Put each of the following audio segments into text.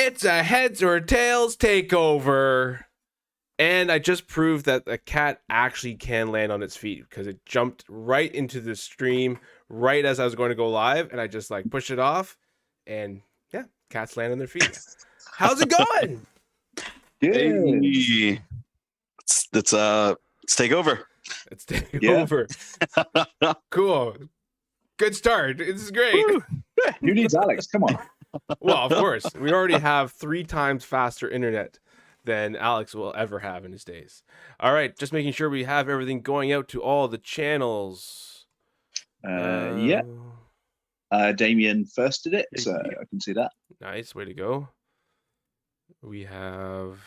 It's a heads or tails takeover. And I just proved that a cat actually can land on its feet because it jumped right into the stream right as I was going to go live. And I just like pushed it off. And yeah, cats land on their feet. How's it going? Hey. Let's take over. Let's take over. Cool. Good start. This is great. Who needs Alex? Come on. Well, of course. We already have 3 times faster internet than Alex will ever have in his days. All right, just making sure we have everything going out to all the channels. Yeah. Damien first did it, so I can see that. Nice, way to go. We have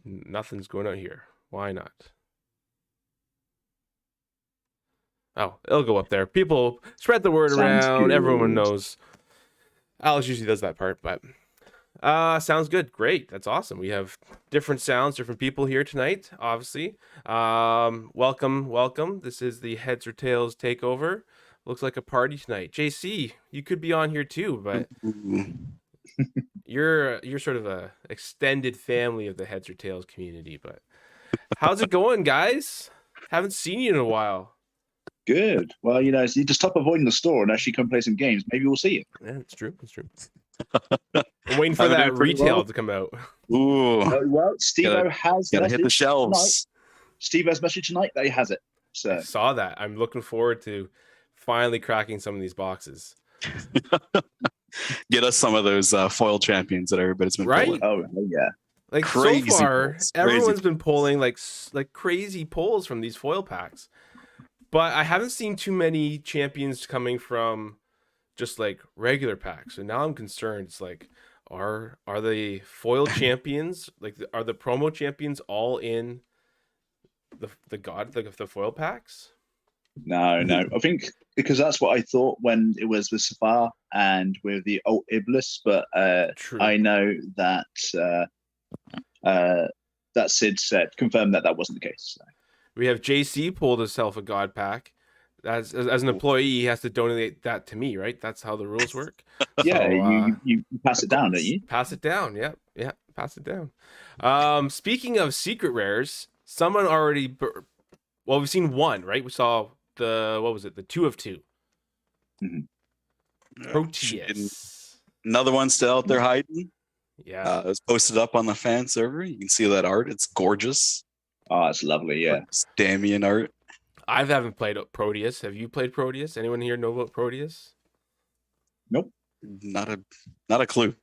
nothing's going out here. Why not? Oh, it'll go up there. People spread the word around. Good. Everyone knows. Alex usually does that part, but sounds good. Great. That's awesome. We have different sounds, different people here tonight, obviously. Welcome. This is the Heads or Tails takeover. Looks like a party tonight. JC, you could be on here too, but you're sort of a extended family of the Heads or Tails community, but how's it going, guys? Haven't seen you in a while. Good. Well, you just stop avoiding the store and actually come play some games. Maybe we'll see you. Yeah, it's true. I'm waiting for that retail to come out. Ooh. Well, Steve-O has gotta hit the shelves. Steve-O's message tonight that he has it. So I saw that. I'm looking forward to finally cracking some of these boxes. Get us some of those foil champions that everybody's been pulling. Oh yeah. Like crazy so far, everyone's been pulling like crazy pulls from these foil packs. But I haven't seen too many champions coming from just like regular packs. So now I'm concerned. It's like, are the foil champions, are the promo champions all in the foil packs? No. I think because that's what I thought when it was with Safar and with the old Iblis. But I know that that Sid confirmed that wasn't the case. So. We have JC pulled himself a God pack. As an employee, he has to donate that to me, right? That's how the rules work. Yeah, so, you pass it down, don't you? Pass it down, yeah, pass it down. Speaking of secret rares, someone already... Well, we've seen one, right? We saw the 2 of 2. Mm-hmm. Proteus. Another one still out there hiding. Yeah. It was posted up on the fan server. You can see that art. It's gorgeous. Oh, it's lovely, yeah. It's Damien art. I haven't played Proteus. Have you played Proteus? Anyone here know about Proteus? Nope. Not a clue.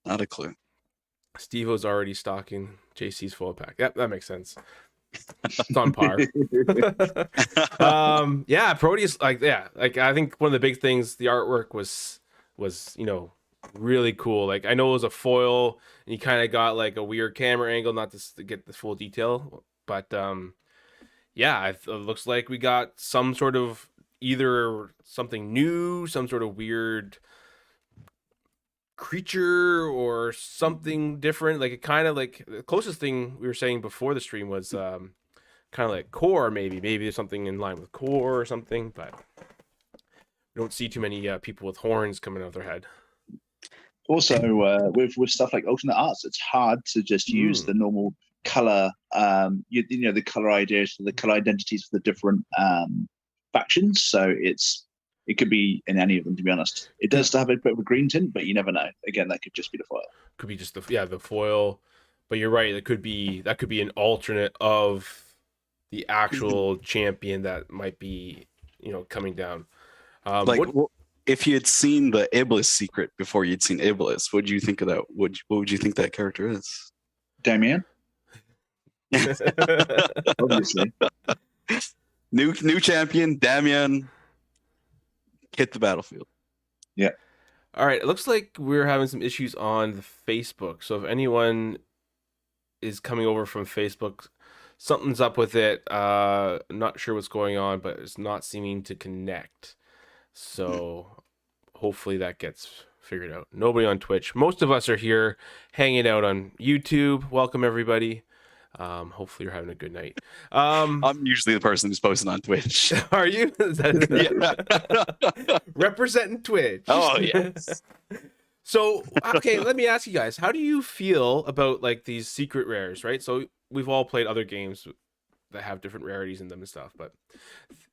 Not a clue. Steve-O's already stocking JC's full pack. Yep, that makes sense. It's on par. Yeah, Proteus, I think one of the big things, the artwork was really cool. Like, I know it was a foil and you kind of got like a weird camera angle, not to get the full detail, but it looks like we got some sort of either something new, some sort of weird creature or something different. Like, it kind of like the closest thing we were saying before the stream was kind of like core. Maybe there's something in line with core or something, but we don't see too many people with horns coming out of their head. Also, with stuff like alternate arts, it's hard to just use the normal color, the color ideas for the color identities for the different factions. So it could be in any of them, to be honest. It does have a bit of a green tint, but you never know. Again, that could just be the foil. Could be just the foil. But you're right. That could be an alternate of the actual champion that might be, coming down. If you had seen the Iblis secret before you'd seen Iblis, what would you think of that? What would you think that character is? Damien. Obviously. New champion, Damien. Hit the battlefield. Yeah. All right. It looks like we're having some issues on the Facebook. So if anyone is coming over from Facebook, something's up with it. Not sure what's going on, but it's not seeming to connect. So hopefully that gets figured out. Nobody on Twitch. Most of us are here hanging out on YouTube. Welcome, everybody. Hopefully you're having a good night. I'm usually the person who's posting on Twitch. Are you? Representing Twitch. Oh, yes. So, okay, let me ask you guys, how do you feel about like these secret rares, right? So we've all played other games that have different rarities in them and stuff, but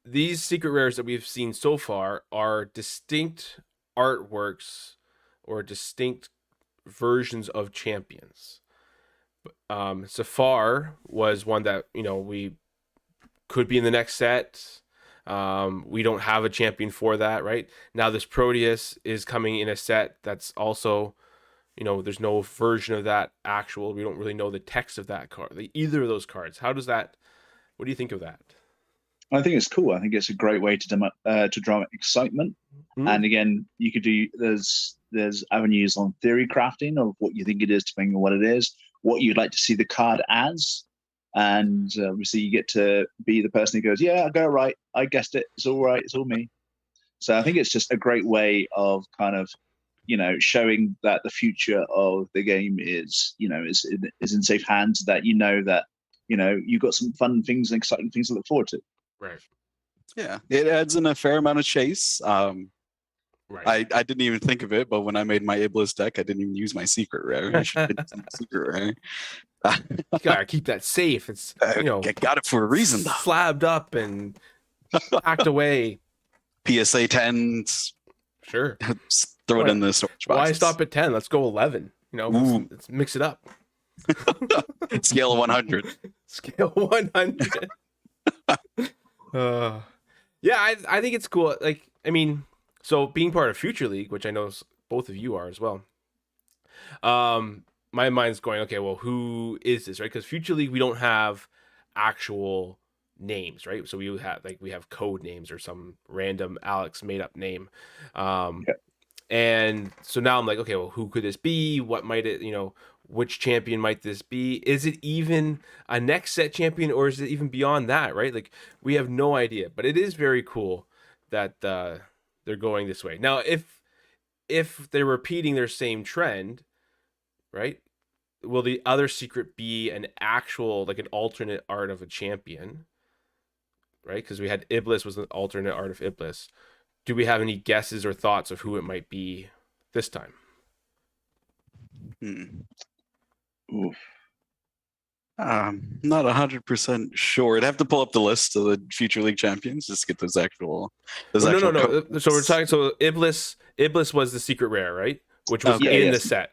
these secret rares that we've seen so far are distinct artworks or distinct versions of champions. Safar was one that, we could be in the next set. We don't have a champion for that, right? Now this Proteus is coming in a set that's also, there's no version of that actual. We don't really know the text of that card, either of those cards. What do you think of that? I think it's cool. I think it's a great way to draw excitement. Mm. And again, you could do there's avenues on theory crafting of what you think it is, depending on what it is, what you'd like to see the card as, and obviously you get to be the person who goes, "Yeah, I got it right. I guessed it. It's all right. It's all me." So I think it's just a great way of kind of, showing that the future of the game is in safe hands. That that you've got some fun things and exciting things to look forward to. Right. Yeah, it adds in a fair amount of chase. Right. I didn't even think of it, but when I made my Iblis deck, I didn't even use my secret rare. I should have used my secret rare. You gotta keep that safe. It's I got it for a reason, though. Slabbed up and packed away. PSA 10s. Sure. Throw it in the storage box. Why stop at 10? Let's go 11. Let's mix it up. Scale of 100. Scale 100. Yeah, I think it's cool. Like, I mean, so being part of Future League, which I know both of you are as well. My mind's going, okay, well, who is this, right? Because Future League, we don't have actual names, right? So we have code names or some random Alex made up name. And so now I'm like, okay, well, who could this be? What might it, which champion might this be? Is it even a next set champion, or is it even beyond that, right? Like, we have no idea, but it is very cool that they're going this way. Now, if they're repeating their same trend, right, will the other secret be an actual, like an alternate art of a champion, right? Because we had Iblis was an alternate art of Iblis. Do we have any guesses or thoughts of who it might be this time? Oof. Not 100% sure. I'd have to pull up the list of the Future League champions just to get those actual. No. So we're talking. So Iblis was the secret rare, right? Which was in the set.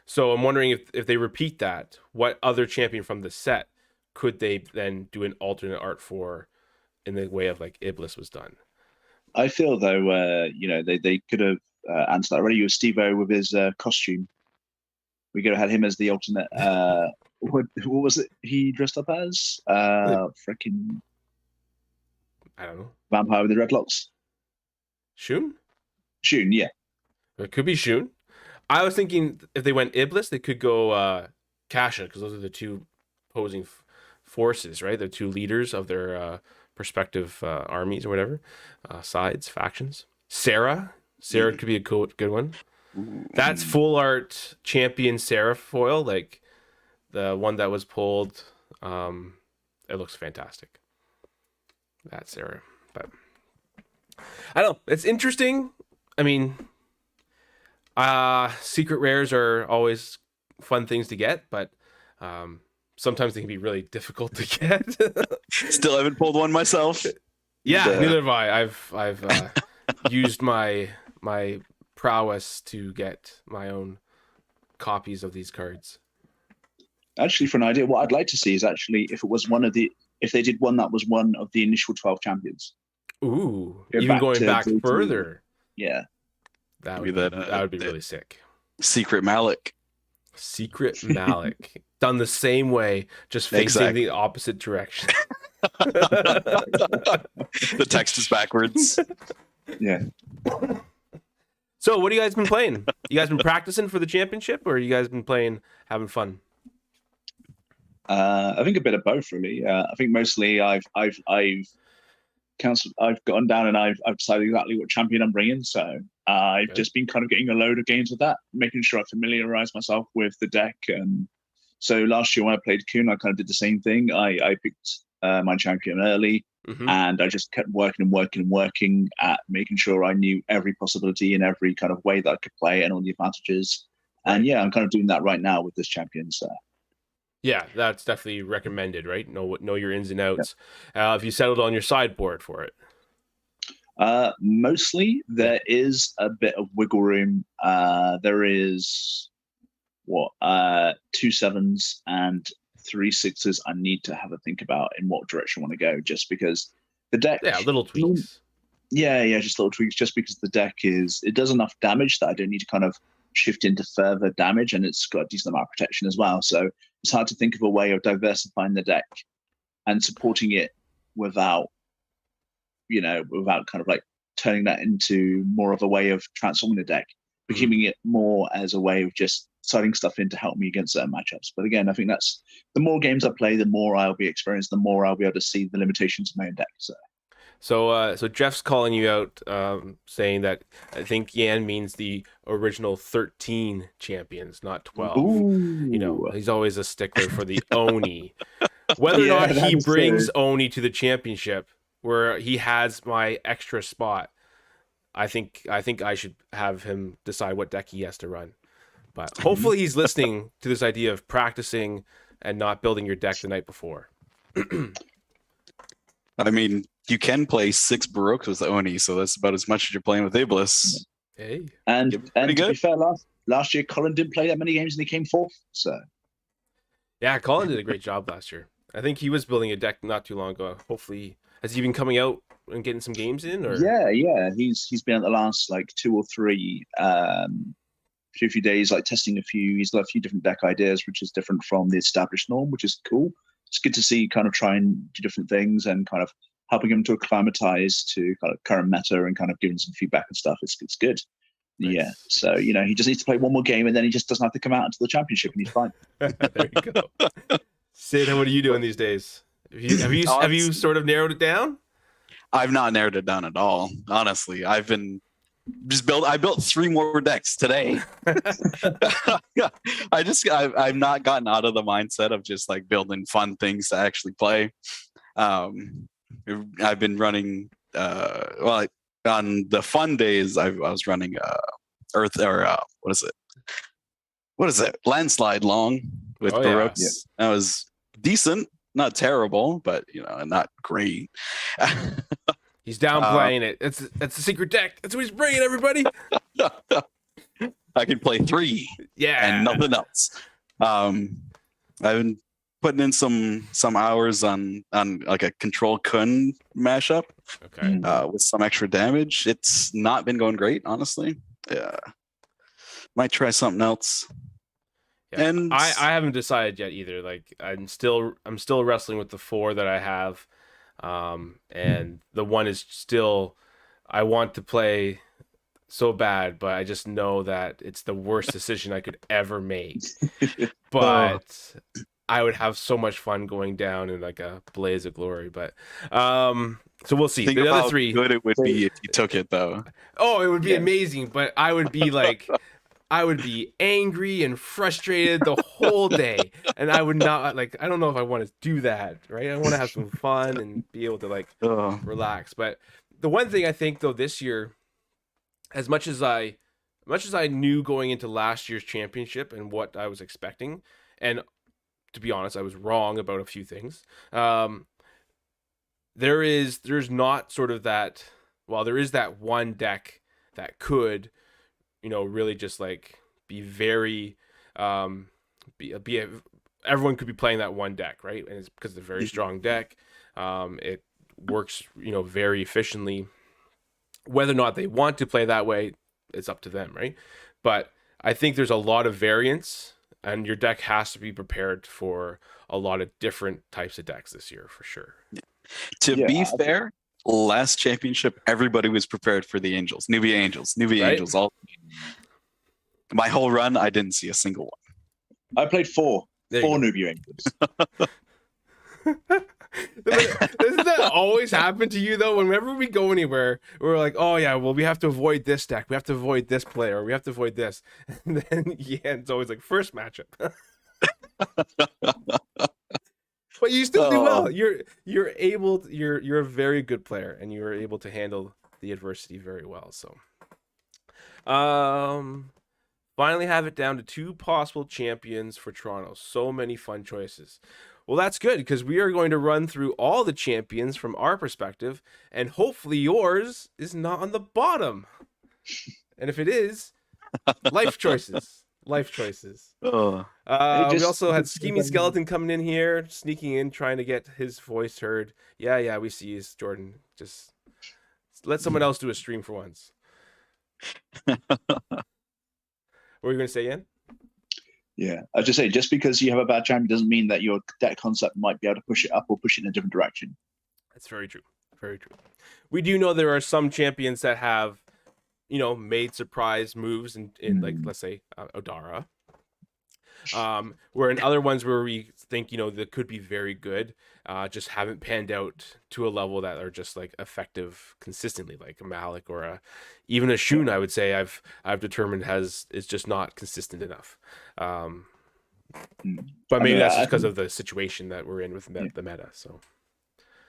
So I'm wondering if they repeat that, what other champion from the set could they then do an alternate art for, in the way of like Iblis was done? I feel though, they could have answered that already with Steve-O with his costume. We could have had him as the alternate. What was it he dressed up as? Freaking, I don't know. Vampire with the dreadlocks. Shun, yeah. It could be Shun. I was thinking if they went Iblis, they could go Kasha, because those are the two opposing forces, right? The two leaders of their respective armies or whatever, sides, factions. Sarah could be a good one. That's full art champion Sarah foil, like the one that was pulled. It looks fantastic. That's Sarah, but I don't know. It's interesting. I mean, secret rares are always fun things to get, but sometimes they can be really difficult to get. Still haven't pulled one myself. Yeah, neither have I. I've used my prowess to get my own copies of these cards. Actually, for an idea, what I'd like to see is actually if they did one that was one of the initial 12 champions. Ooh, even going back further. Yeah. That would be really sick. Secret Malik. Done the same way, just facing the opposite direction. The text is backwards. Yeah. So what have you guys been playing? You guys been practicing for the championship, or you guys been playing, having fun? I think a bit of both, really. I think mostly I've gone down and I've decided exactly what champion I'm bringing. So I've just been kind of getting a load of games with that, making sure I familiarize myself with the deck. And so last year when I played Kuhn, I kind of did the same thing. I picked my champion early, and I just kept working at making sure I knew every possibility and every kind of way that I could play and all the advantages. And yeah, I'm kind of doing that right now with this champion. So yeah, that's definitely recommended, right? Know your ins and outs. Have you settled on your sideboard for it? Mostly there is a bit of wiggle room. There is 2 7s and 3 6s I need to have a think about in what direction I want to go, just because the deck, little tweaks. Just little tweaks, just because the deck it does enough damage that I don't need to kind of shift into further damage, and it's got a decent amount of protection as well. So it's hard to think of a way of diversifying the deck and supporting it without kind of like turning that into more of a way of transforming the deck, but keeping it more as a way of just citing stuff in to help me against certain matchups. But again, I think that's the more games I play, the more I'll be experienced, the more I'll be able to see the limitations of my own deck. So Jeff's calling you out, saying that I think Yan means the original 13 champions, not 12. Ooh. He's always a stickler for the Oni. Whether or not he brings Oni to the championship, where he has my extra spot, I think I should have him decide what deck he has to run. But hopefully he's listening to this idea of practicing and not building your deck the night before. I mean, you can play 6 Baroques with Oni, so that's about as much as you're playing with Iblis. Hey. And to be fair, last year Colin didn't play that many games and he came 4th. So yeah, Colin did a great job last year. I think he was building a deck not too long ago. Hopefully, has he been coming out and getting some games in? Or yeah, he's been at the last like 2 or 3 few days, like testing he's got a few different deck ideas, which is different from the established norm, which is cool. It's good to see kind of try and do different things and kind of helping him to acclimatize to kind of current meta and kind of giving some feedback and stuff. It's good. Nice. Yeah. So, he just needs to play one more game and then he just doesn't have to come out into the championship and he's fine. There you go. Sid, what are you doing these days? Have you sort of narrowed it down? I've not narrowed it down at all. Honestly, I've been I built 3 more decks today. I've not gotten out of the mindset of just like building fun things to actually play. I've been running on the fun days I was running Earth or what is it landslide long with Baroques. Yeah. That was decent, not terrible, but not great. He's downplaying it. That's a secret deck. That's what he's bringing, everybody. I can play 3, and nothing else. I've been putting in some hours on like a Control Kun mashup, with some extra damage. It's not been going great, honestly. Yeah, might try something else. Yeah. And I haven't decided yet either. Like I'm still wrestling with the 4 that I have. And the one is still, I want to play so bad, but I just know that it's the worst decision I could ever make. But I would have so much fun going down in like a blaze of glory. But so we'll see. Think the of other how 3 good it would be if you took it though. Oh, it would be amazing, but I would be like I would be angry and frustrated the whole day, and I would not I don't know if I want to do that, right? I want to have some fun and be able to relax. But the one thing I think though this year, as much as I knew going into last year's championship and what I was expecting, and to be honest, I was wrong about a few things. There's not sort of that. Well, there is that one deck that could, really just like be very, everyone could be playing that one deck, right? And it's because it's a very strong deck. It works, very efficiently. Whether or not they want to play that way, it's up to them, right? But I think there's a lot of variance, and your deck has to be prepared for a lot of different types of decks this year, for sure. To be fair, last championship, everybody was prepared for the Angels, newbie Angels. All my whole run, I didn't see a single one. I played 4 newbie Angels. Doesn't that always happen to you though? Whenever we go anywhere, we're like, oh yeah, well we have to avoid this deck, we have to avoid this player, we have to avoid this, and then it's always like first matchup. But you still do well. You're a very good player, and you're able to handle the adversity very well. So, finally have it down to 2 possible champions for Toronto. So many fun choices. Well, that's good because we are going to run through all the champions from our perspective, and hopefully yours is not on the bottom. And if it is, life choices. Life choices. Oh. We also had Scheming Skeleton coming in here, sneaking in, trying to get his voice heard. Yeah, we see you, Jordan. Just let someone else do a stream for once. What were you going to say, Ian? Yeah, I just say, just because you have a bad champion doesn't mean that your deck concept might be able to push it up or push it in a different direction. That's very true. Very true. We do know there are some champions that have, made surprise moves in like, let's say, Odara. Where in other ones where we think, that could be very good, just haven't panned out to a level that are just like effective consistently, like a Malik or even a Shun, I would say I've determined is just not consistent enough. But maybe that's just because of the situation that we're in with the meta. So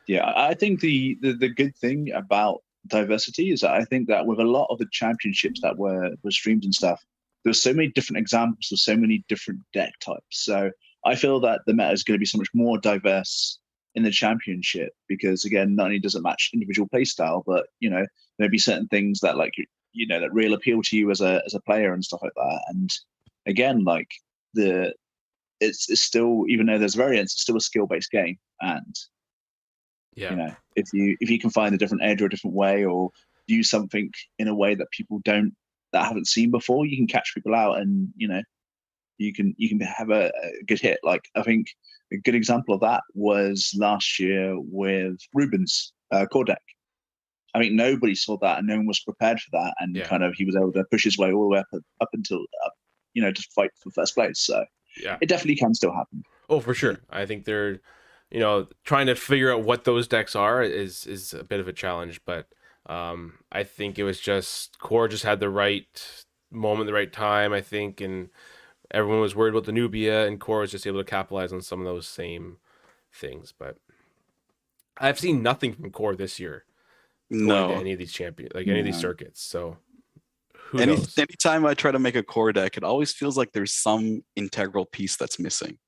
yeah, I think the good thing about diversity is that I think that with a lot of the championships that were streamed and stuff, there's so many different examples of so many different deck types. So I feel that the meta is going to be so much more diverse in the championship because, again, not only does it match individual playstyle, but there'll be certain things that that real appeal to you as a player and stuff like that. And again, like it's still, even though there's variance, it's still a skill-based game. And if you can find a different edge or a different way, or do something in a way that people that haven't seen before, you can catch people out, and you can have a good hit. Like, I think a good example of that was last year with Ruben's core deck. I think nobody saw that, and no one was prepared for that, and kind of he was able to push his way all the way up until just fight for first place. So it definitely can still happen. Oh, for sure. I think they're trying to figure out what those decks are is a bit of a challenge, but I think it was just Core just had the right moment, the right time, I think, and everyone was worried about the Nubia, and Core was just able to capitalize on some of those same things. But I've seen nothing from Core this year. No, any of these champions, like any of these circuits. So who knows? Anytime I try to make a Core deck, it always feels like there's some integral piece that's missing.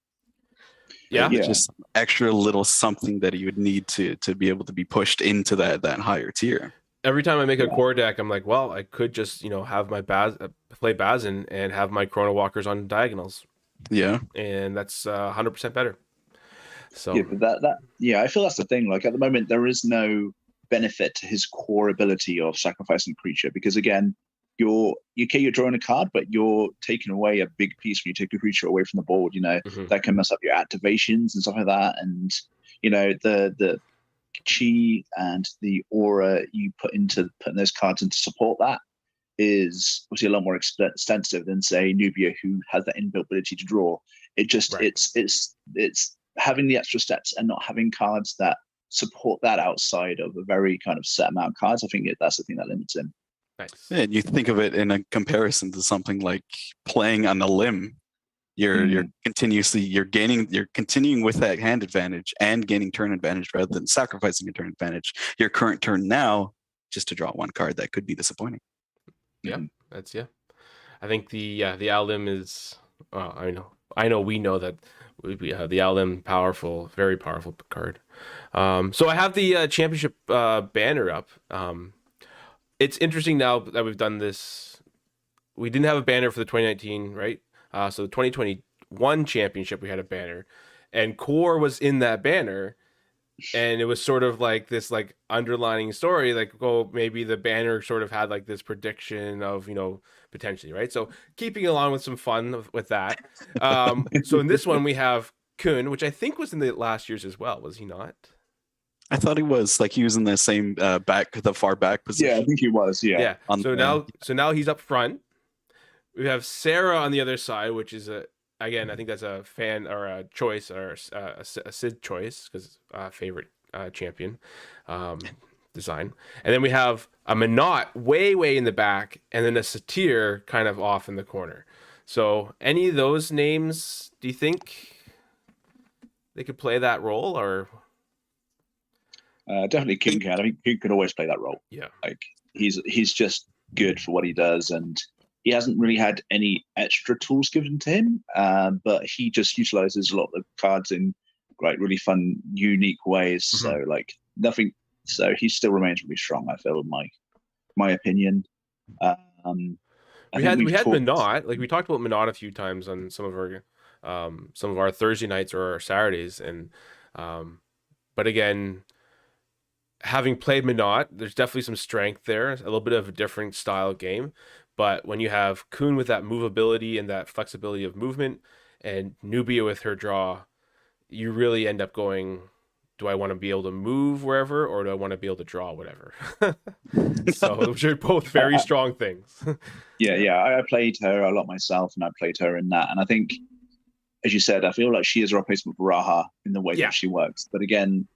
Yeah. Just extra little something that you would need to be able to be pushed into that higher tier. Every time I make a Core deck, I'm like, well, I could just have my play Bazin and have my Chrono Walkers on diagonals. Yeah, and that's 100% better. So but I feel that's the thing. Like, at the moment, there is no benefit to his core ability of sacrificing a creature, because again, you're drawing a card, but you're taking away a big piece when you take a creature away from the board. That can mess up your activations and stuff like that, and the chi and the aura you putting those cards into support that is obviously a lot more extensive than, say, Nubia, who has that inbuilt ability to draw. It just it's having the extra steps and not having cards that support that outside of a very kind of set amount of cards. I think that's the thing that limits him. Nice. Yeah, and you think of it in a comparison to something like playing on a limb. You're continuing with that hand advantage and gaining turn advantage rather than sacrificing a turn advantage. Your current turn now, just to draw one card, that could be disappointing. Yeah, I think the Alim is. I know we know that the Alim powerful, very powerful card. So I have the championship banner up. It's interesting now that we've done this. We didn't have a banner for the 2019, right? So the 2021 championship, we had a banner, and Core was in that banner, and it was sort of like this like underlining story, like, oh, maybe the banner sort of had like this prediction of potentially, right? So keeping along with some fun with that. So in this one we have Kun, which I think was in the last year's as well, was he not? I thought he was in the same the far back position. Yeah, I think he was. Yeah. So now he's up front. We have Sarah on the other side, which is again, I think that's a fan or a choice or a Sid choice because favorite champion design. And then we have a Minot way in the back, and then a Satyr kind of off in the corner. So any of those names, do you think they could play that role, or definitely King can. I think King could always play that role. Yeah, like he's just good for what he does, and he hasn't really had any extra tools given to him. But he just utilizes a lot of the cards in like really fun, unique ways. So like nothing. So he still remains really strong. I feel, in my opinion. We had Minot. Like we talked about Minot a few times on some of our Thursday nights or our Saturdays, and but again, having played Minot, there's definitely some strength there. A little bit of a different style game, but when you have Kuhn with that movability and that flexibility of movement, and Nubia with her draw, you really end up going, do I want to be able to move wherever, or do I want to be able to draw whatever? So those are both very strong things. Yeah. I played her a lot myself, and I played her in that. And I think, as you said, I feel like she is a replacement for Raha in the way that she works. But again,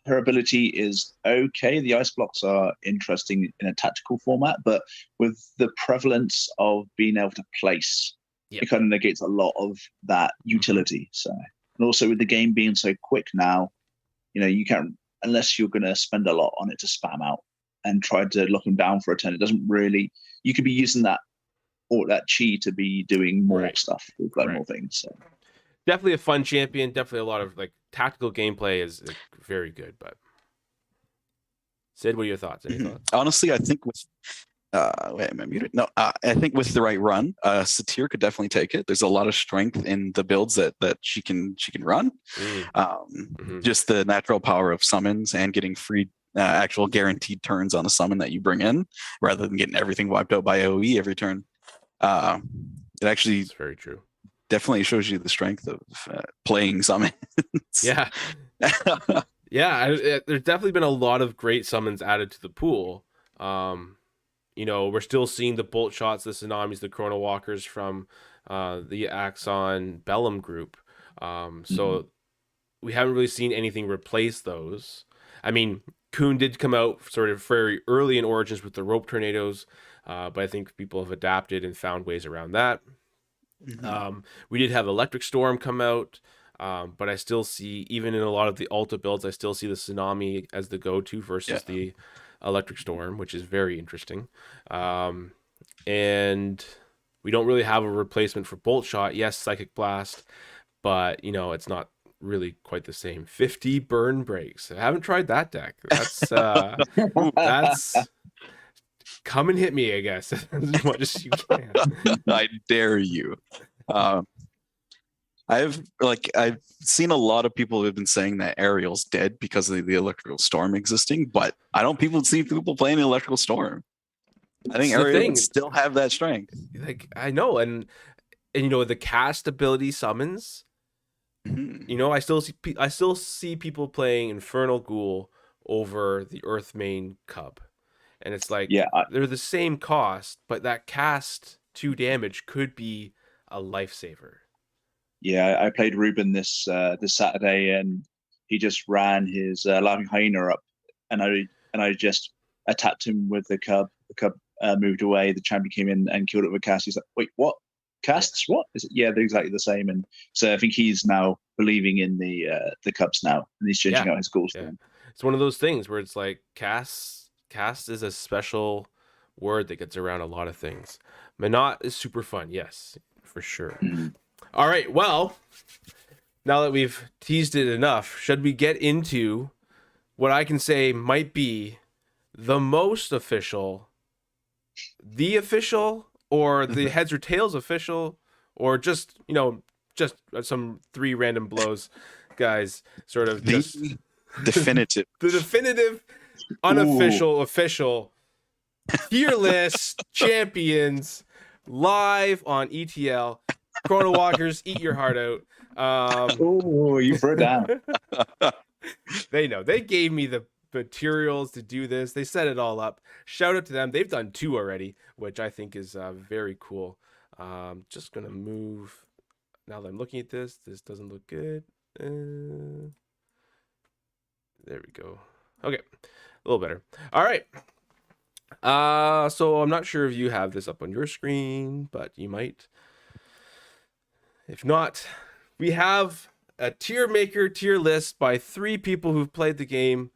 her ability is okay. The ice blocks are interesting in a tactical format, but with the prevalence of being able to place, it kind of negates a lot of that utility. So, and also with the game being so quick now, you can't, unless you're going to spend a lot on it to spam out and try to lock them down for a turn. It doesn't really. You could be using that or that chi to be doing more stuff with more things. So. Definitely a fun champion. Definitely a lot of like tactical gameplay is very good. But Sid, what are your thoughts? Any thoughts? Honestly, I think with wait, am I muted? No, I think with the right run, Satir could definitely take it. There's a lot of strength in the builds that she can run. Just the natural power of summons and getting free actual guaranteed turns on a summon that you bring in, rather than getting everything wiped out by AoE every turn. It actually That's very true. Definitely shows you the strength of playing summons. Yeah. There's definitely been a lot of great summons added to the pool. We're still seeing the bolt shots, the tsunamis, the chrono walkers from the Axon Bellum group. So we haven't really seen anything replace those. I mean, Kuhn did come out sort of very early in Origins with the rope tornadoes, but I think people have adapted and found ways around that. We did have Electric Storm come out, but I still see, even in a lot of the Alta builds, I still see the Tsunami as the go-to versus the Electric Storm, which is very interesting. And we don't really have a replacement for Bolt Shot. Yes, Psychic Blast, but it's not really quite the same. 50 burn breaks. I haven't tried that deck. That's come and hit me, I guess, as much as you can. I dare you. I've seen a lot of people who have been saying that Ariel's dead because of the Electrical Storm existing, but I don't see people playing the Electrical Storm. I think Ariel would still have that strength. Like, I know, and the cast ability summons. I still see people playing Infernal Ghoul over the Earthmane Cub. And it's like, they're the same cost, but that cast 2 damage could be a lifesaver. Yeah, I played Ruben this Saturday, and he just ran his Laughing Hyena up, and I just attacked him with the Cub. The Cub moved away. The champion came in and killed it with a cast. He's like, wait, what? Casts? What? Is it? Yeah, they're exactly the same. And so I think he's now believing in the Cubs now, and he's changing out his goals. Yeah. It's one of those things where it's like cast is a special word that gets around a lot of things. Minot is super fun, yes, for sure. All right, well, now that we've teased it enough, should we get into what I can say might be the most official, or the heads or tails official, or just some 3 random blows, guys, sort of just definitive. The definitive, unofficial, official tier list champions live on ETL. Chrono Walkers, eat your heart out. You threw it down. They know. They gave me the materials to do this. They set it all up. Shout out to them. They've done 2 already, which I think is very cool. Just gonna move. Now that I'm looking at this doesn't look good. There we go. Okay, a little better. All right. So I'm not sure if you have this up on your screen, but you might. If not, we have a tier maker tier list by 3 people who've played the game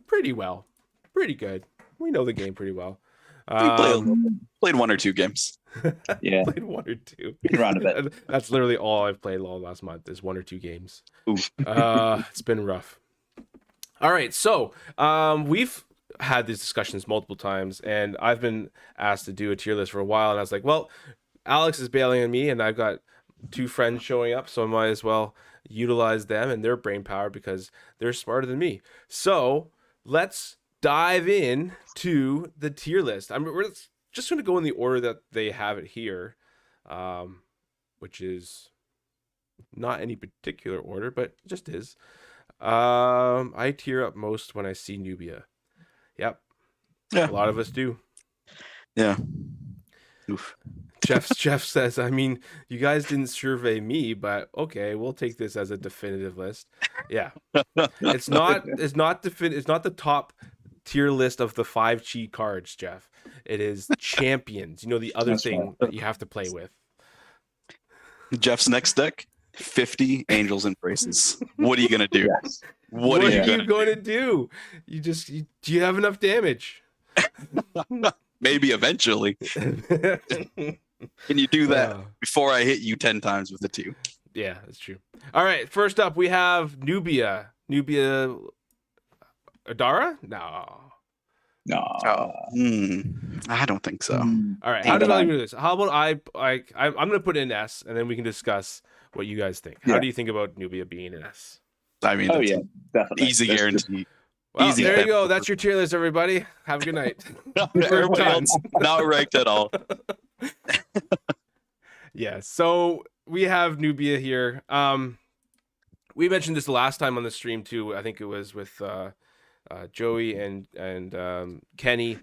pretty well. Pretty good. We know the game pretty well. Played 1 or 2 games. Yeah. Played 1 or 2. Been around a bit. That's literally all I've played all last month is 1 or 2 games. Oof. It's been rough. All right, so we've had these discussions multiple times, and I've been asked to do a tier list for a while, and I was like, well, Alex is bailing on me, and I've got 2 friends showing up, so I might as well utilize them and their brain power because they're smarter than me. So let's dive in to the tier list. We're just going to go in the order that they have it here, which is not any particular order, but it just is. I tear up most when I see Nubia. Yep. Yeah. A lot of us do. Yeah. Oof. Jeff says, I mean, you guys didn't survey me, but okay, we'll take this as a definitive list. Yeah. It's not the top tier list of the 5 cheat cards, Jeff. It is champions. You know, the other thing that you have to play with. Jeff's next deck, 50 Angels and Braces. What are you gonna do? Yes. What are you going to do? Do you have enough damage? Maybe eventually. Can you do that before I hit you 10 times with the 2? Yeah, that's true. All right, first up we have Nubia. Nubia Adara? No. I don't think so. All right, how do I do this? How about I'm going to put in an S, and then we can discuss what you guys think. How do you think about Nubia being an S? I mean, definitely. Easy guarantee. Well, Easy there you go. That's your tier list, everybody. Have a good night. Everybody else not ranked at all. Yeah, so we have Nubia here. We mentioned this the last time on the stream too. I think it was with Joey and Kenny.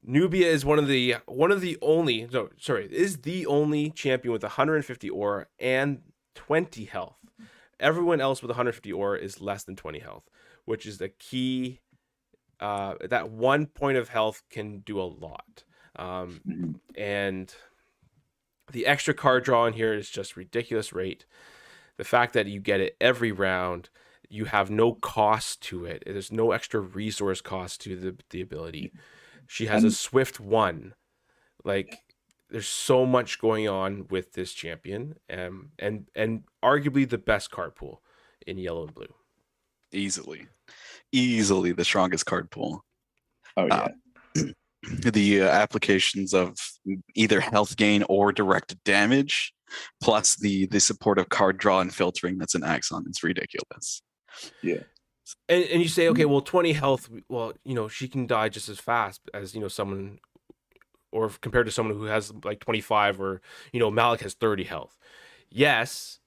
Nubia is the only champion with 150 aura and 20 health. Everyone else with 150 aura is less than 20 health, which is the key. That 1 point of health can do a lot. And the extra card draw in here is just ridiculous rate. The fact that you get it every round, you have no cost to it. There's no extra resource cost to the ability. She has a swift 1. Like, there's so much going on with this champion, and arguably the best card pool in yellow and blue. Easily the strongest card pool. Oh yeah. The applications of either health gain or direct damage, plus the supportive card draw and filtering that's an Axon. It's ridiculous. Yeah. And you say, okay, well, 20 health, well, you know, she can die just as fast as, you know, someone, or compared to someone who has like 25, or, you know, Malik has 30 health. Yes,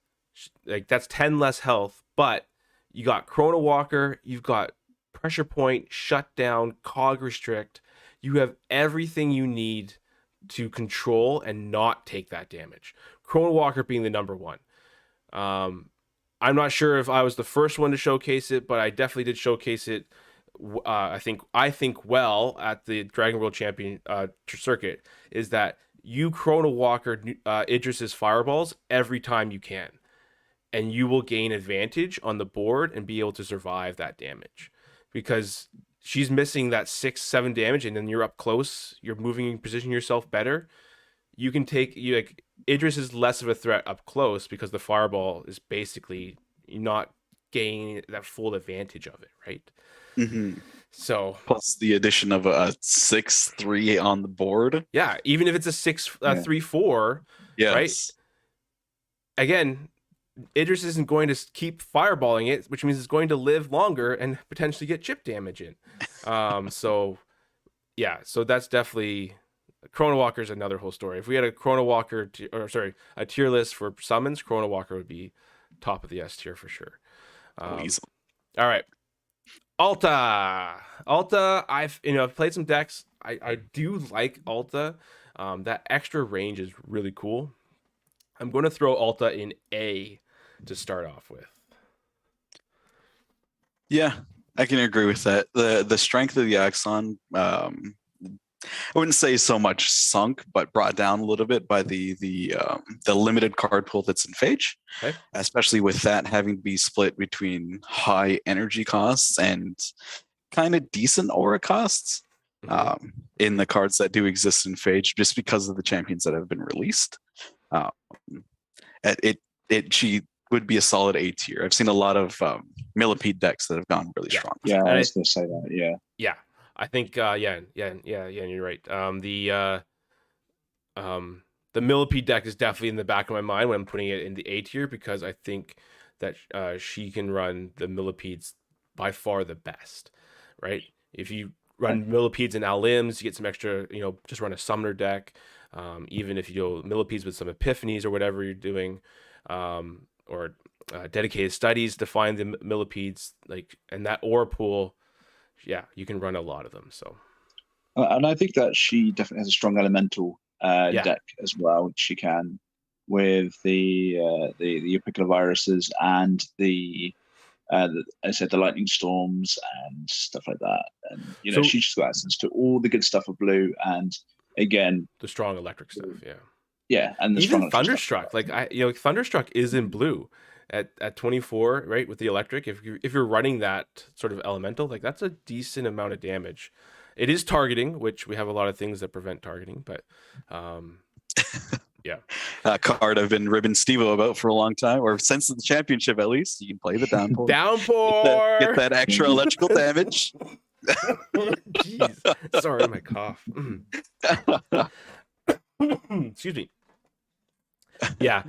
like that's 10 less health, but you got Chrono Walker, you've got Pressure Point, Shutdown, Cog Restrict. You have everything you need to control and not take that damage. Chrono Walker being the number 1. I'm not sure if I was the first one to showcase it, but I definitely did showcase it. I think well at the Dragon World Champion circuit is that you Chrono Walker Idris's fireballs every time you can, and you will gain advantage on the board and be able to survive that damage, because she's missing that 6-7 damage, and then you're up close, you're moving and positioning yourself better. You can Idris is less of a threat up close because the fireball is basically not gaining that full advantage of it, right? Mm-hmm. So plus the addition of a 6-3 on the board. Yeah, even if it's a 6-3-4, yes. Right? Again, Idris isn't going to keep fireballing it, which means it's going to live longer and potentially get chip damage in. So that's definitely. Chrono Walker is another whole story. If we had a Chrono Walker, a tier list for summons, Chrono Walker would be top of the S tier for sure. Easily. All right, Alta. I've played some decks. I do like Alta. That extra range is really cool. I'm going to throw Alta in A to start off with. Yeah, I can agree with that. The strength of the Axon I wouldn't say so much sunk, but brought down a little bit by the limited card pool that's in Phage, Okay. especially with that having to be split between high energy costs and kind of decent aura costs in the cards that do exist in Phage, just because of the champions that have been released. She would be a solid A tier. I've seen a lot of millipede decks that have gone really strong. Yeah, I was going to say that. Yeah, I think you're right. The millipede deck is definitely in the back of my mind when I'm putting it in the A tier, because I think that she can run the millipedes by far the best, right? If you run millipedes and Alims, you get some extra, just run a summoner deck. Even if you do millipedes with some epiphanies or whatever you're doing, or dedicated studies to find the millipedes, and that aura pool, you can run a lot of them. So, and I think that she definitely has a strong elemental deck as well. She can with the Apicola viruses and I said the lightning storms and stuff like that. And she just got access to all the good stuff of blue, and again the strong electric stuff. And the even Thunderstruck. Thunderstruck is in blue at 24, right? With the electric, if you're running that sort of elemental, that's a decent amount of damage. It is targeting, which we have a lot of things that prevent targeting, but a card I've been ribbing Steve-O about for a long time, or since the championship at least. You can play the Downpour. Get that extra electrical damage. Jeez. Sorry, my cough. Excuse me. Yeah.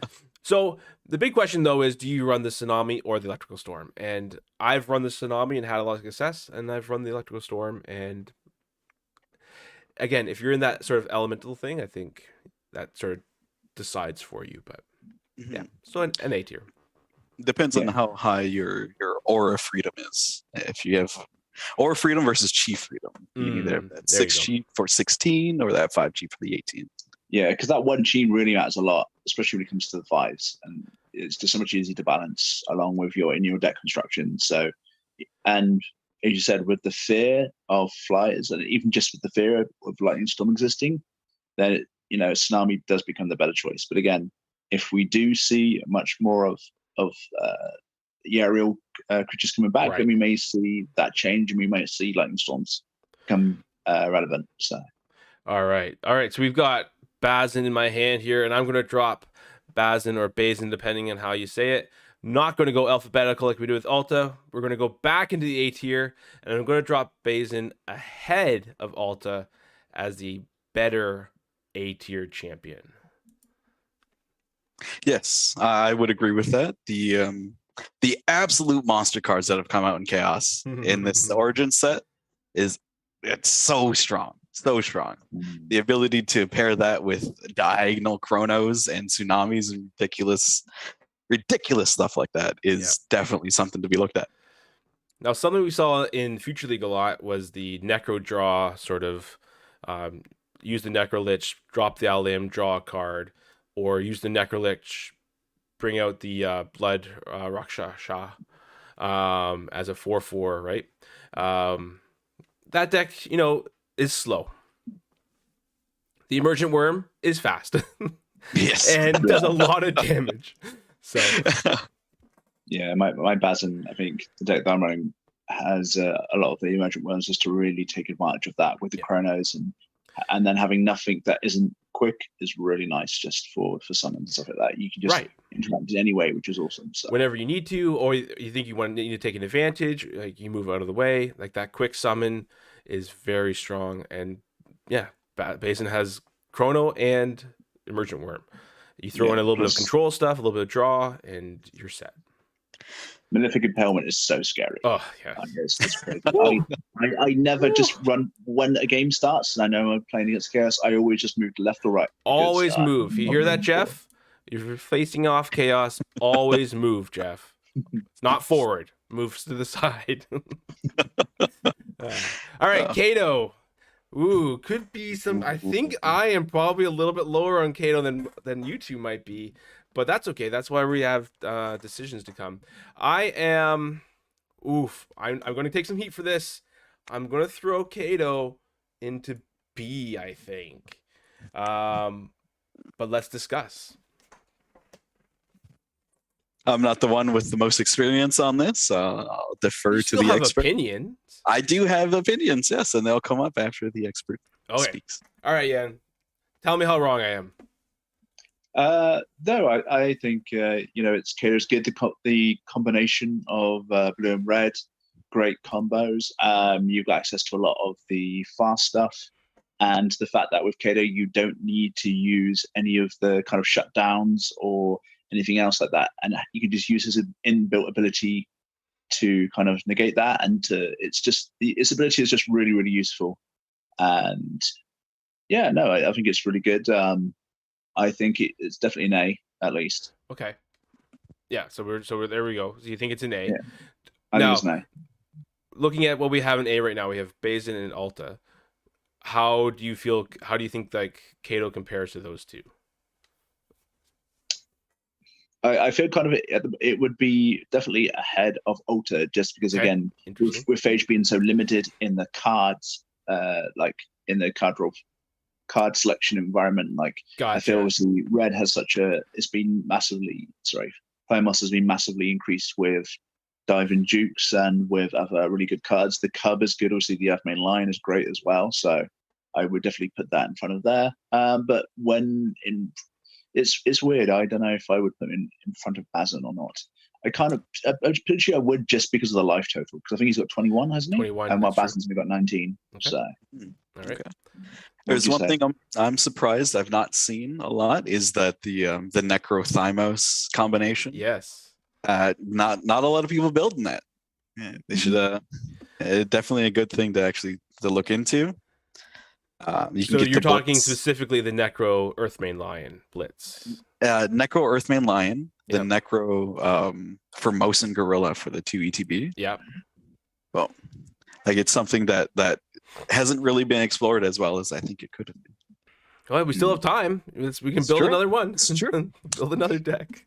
So the big question though is, do you run the Tsunami or the Electrical Storm? And I've run the Tsunami and had a lot of success, and I've run the Electrical Storm. And again, if you're in that sort of elemental thing, I think that sort of decides for you. But so an A tier. Depends on how high your aura freedom is. If you have aura freedom versus chi freedom, you need that 6 chi for 16 or that 5 chi for the 18. Yeah, because that 1 chi really matters a lot, especially when it comes to the 5s, and it's just so much easier to balance along with your deck construction. So, and as you said, with the fear of flyers, and even just with the fear of lightning storm existing, then Tsunami does become the better choice. But again, if we do see much more of the aerial creatures coming back, then we may see that change, and we may see lightning storms become relevant. So, all right. So we've got Bazin in my hand here, and I'm going to drop Bazin or Bazin, depending on how you say it. Not going to go alphabetical like we do with Alta. We're going to go back into the A tier, and I'm going to drop Bazin ahead of Alta as the better A tier champion. Yes, I would agree with that. The absolute monster cards that have come out in Chaos in this Origin set it's so strong. So strong. The ability to pair that with diagonal Chronos and Tsunamis and ridiculous stuff like that is definitely something to be looked at. Now, something we saw in Future League a lot was the Necro draw, sort of use the Necrolich, drop the Alim, draw a card, or use the Necrolich, bring out the Blood Rakshasha as a 4/4, right? That deck, is slow. The Emergent Worm is fast. Yes. And does a lot of damage. So my Bazin, I think the deck that I'm running has a lot of the Emergent Worms just to really take advantage of that with the Chronos, and then having nothing that isn't quick is really nice just for summons and stuff like that. You can just interact in any way, which is awesome. So whenever you need to, or you think you need to take an advantage, you move out of the way, that quick summon is very strong. And Bazin has Chrono and Emergent Worm. You throw in a little bit of control stuff, a little bit of draw, and you're set. Malefic Impalement is so scary. Oh, yeah. It's crazy. I never just run when a game starts, and I know I'm playing against Chaos. I always just move to left or right. Always move. You hear that, Jeff? You're facing off Chaos. Always move, Jeff. Not forward. Moves to the side. All right, Kato. Ooh, could be some. I think I am probably a little bit lower on Kato than you two might be, but that's okay. That's why we have decisions to come. I'm going to take some heat for this. I'm going to throw Kato into B, I think. But let's discuss. I'm not the one with the most experience on this, so I'll defer to the expert. Opinions. I do have opinions, yes, and they'll come up after the expert speaks. All right, Yan. Tell me how wrong I am. No, I think it's Kato's good. The combination of blue and red, great combos. You've got access to a lot of the fast stuff, and the fact that with Kato you don't need to use any of the kind of shutdowns or anything else like that, and you can just use his inbuilt ability to kind of negate that, and its ability is just really, really useful. And yeah, no, I think it's really good. I think it's definitely an A at least. Okay. Yeah, so we're there we go. So you think it's an A? Yeah. I think it's an A. Looking at what we have in A right now, we have Bazin and Alta. How do you think like Kato compares to those two? I feel kind of it would be definitely ahead of Alta, just because again, with Phage being so limited in the cards, like in the card selection environment, like gotcha. I feel obviously red has Thymos has been massively increased with Diving Dukes and with other really good cards. The Cub is good, obviously the Earth main line is great as well, so I would definitely put that in front of there. But it's weird. I don't know if I would put him in front of Bazin or not. I'm pretty sure I would, just because of the life total, because I think he's got 21, hasn't he? 21, and while Bazin's only got 19. Okay. So, all right. Okay. There's one thing I'm surprised I've not seen a lot is that the Necro-Thymos combination. Yes. Not a lot of people building that. Yeah, they should. Definitely a good thing to look into. You're talking specifically the Necro Earthmain Lion Blitz. Necro Earthmain Lion, the Necro Formosan Gorilla for the 2 ETB. Yeah. Well, like it's something that hasn't really been explored as well as I think it could have been. Well, we still have time. We can build another one. It's true. Build another deck.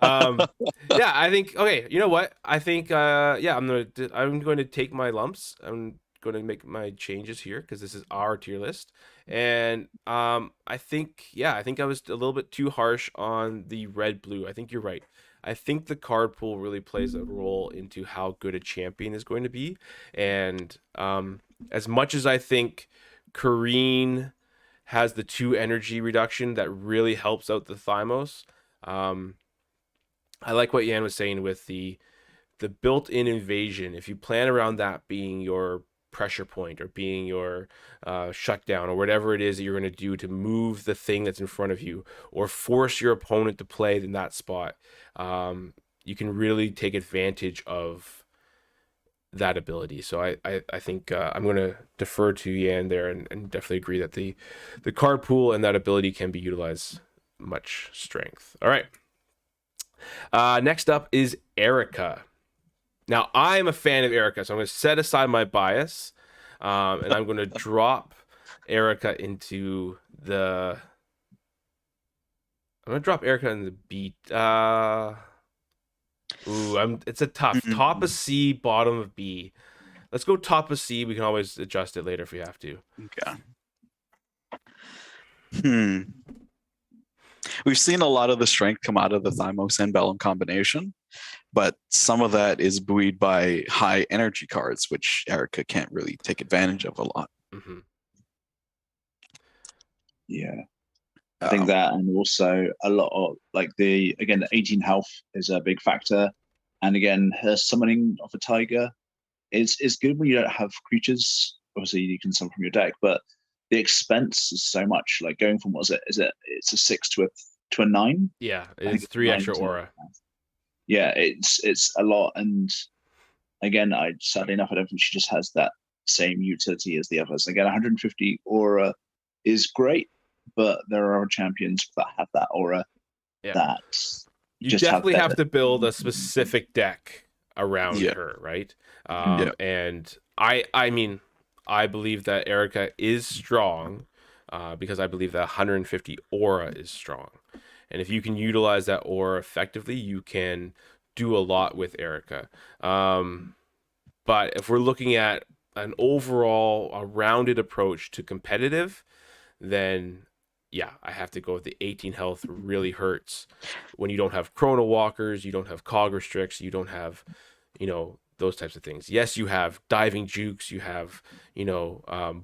Yeah, I think. Okay, you know what? I think. I'm going to take my lumps. I'm going to make my changes here because this is our tier list, and I think I was a little bit too harsh on the red blue. I think you're right. I think the card pool really plays a role into how good a champion is going to be, and as much as I think Kareen has the 2 energy reduction that really helps out the Thymos, I like what Yan was saying with the built-in invasion. If you plan around that being your pressure point or being your shutdown or whatever it is that you're going to do to move the thing that's in front of you or force your opponent to play in that spot, you can really take advantage of that ability. So I think I'm going to defer to Yan there and definitely agree that the card pool and that ability can be utilized much strength. All right. Next up is Erica. Now, I'm a fan of Erica, so I'm going to set aside my bias, and I'm going to drop Erica into the... I'm going to drop Erica in the B. It's a tough. Top of C, bottom of B. Let's go top of C. We can always adjust it later if we have to. Okay. We've seen a lot of the strength come out of the Thymos and Bellum combination, but some of that is buoyed by high energy cards, which Erica can't really take advantage of a lot. Mm-hmm. Yeah. I think that, and also a lot of the 18 health is a big factor, and again her summoning of a tiger is good when you don't have creatures. Obviously, you can summon from your deck, but the expense is so much. Like going from it's a 6 to a 9. Yeah, it's 3 extra aura. Yeah, it's a lot, and again, sadly enough, I don't think she just has that same utility as the others. Again, 150 aura is great, but there are champions that have that aura. Yeah. That you definitely have to build a specific deck around her, right? And I mean, I believe that Erica is strong because I believe that 150 aura is strong. And if you can utilize that aura effectively, you can do a lot with Erica. But if we're looking at an overall a rounded approach to competitive, then yeah, I have to go with the 18 health. Really hurts when you don't have chrono walkers, you don't have cog restricts, you don't have, those types of things. Yes, you have diving jukes, you have,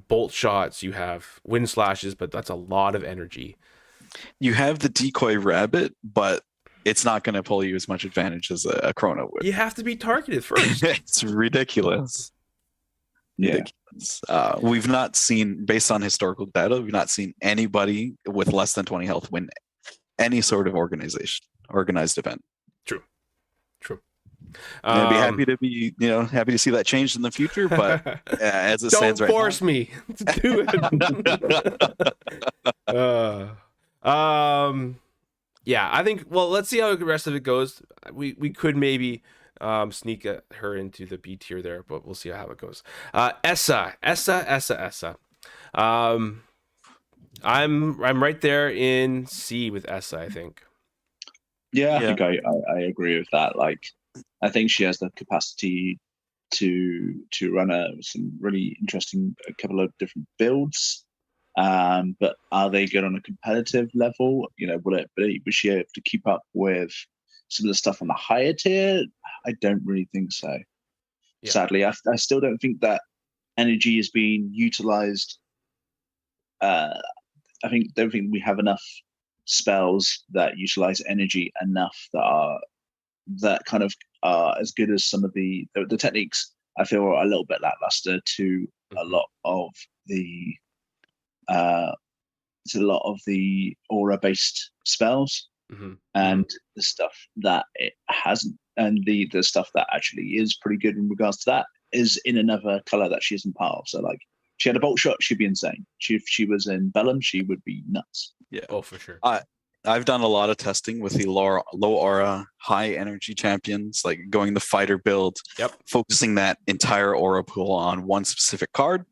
bolt shots, you have wind slashes, but that's a lot of energy. You have the decoy rabbit, but it's not going to pull you as much advantage as a chrono would. You have to be targeted first. It's ridiculous. Yeah. Ridiculous. We've not seen, based on historical data, we've not seen anybody with less than 20 health win any sort of organized event. True. I'd be happy to see that change in the future, but as it stands right now, don't force me to do it. Yeah, I think. Well, let's see how the rest of it goes. We could maybe sneak her into the B tier there, but we'll see how it goes. Essa. I'm right there in C with Essa, I think. Yeah, I think I agree with that. Like, I think she has the capacity to run some really interesting, a couple of different builds. But are they good on a competitive level? Will she able to keep up with some of the stuff on the higher tier? I don't really think so. Yeah. Sadly, I still don't think that energy is being utilized. I don't think we have enough spells that utilize energy enough that kind of are as good as some of the techniques. I feel are a little bit lackluster to a lot of the aura-based spells, and the stuff that it hasn't, and the stuff that actually is pretty good in regards to that is in another color that she isn't part of. So like, she had a bolt shot, she'd be insane. If she was in Bellum, she would be nuts. Yeah. Oh, for sure. I've done a lot of testing with the low aura, high energy champions, like going the fighter build, focusing that entire aura pool on one specific card.